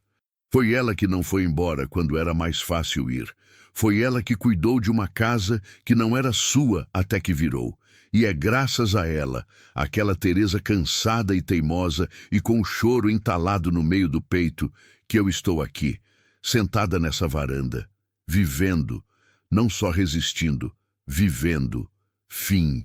Foi ela que não foi embora quando era mais fácil ir. Foi ela que cuidou de uma casa que não era sua até que virou. E é graças a ela, aquela Teresa cansada e teimosa e com o choro entalado no meio do peito, que eu estou aqui, sentada nessa varanda, vivendo, não só resistindo, vivendo. Fim.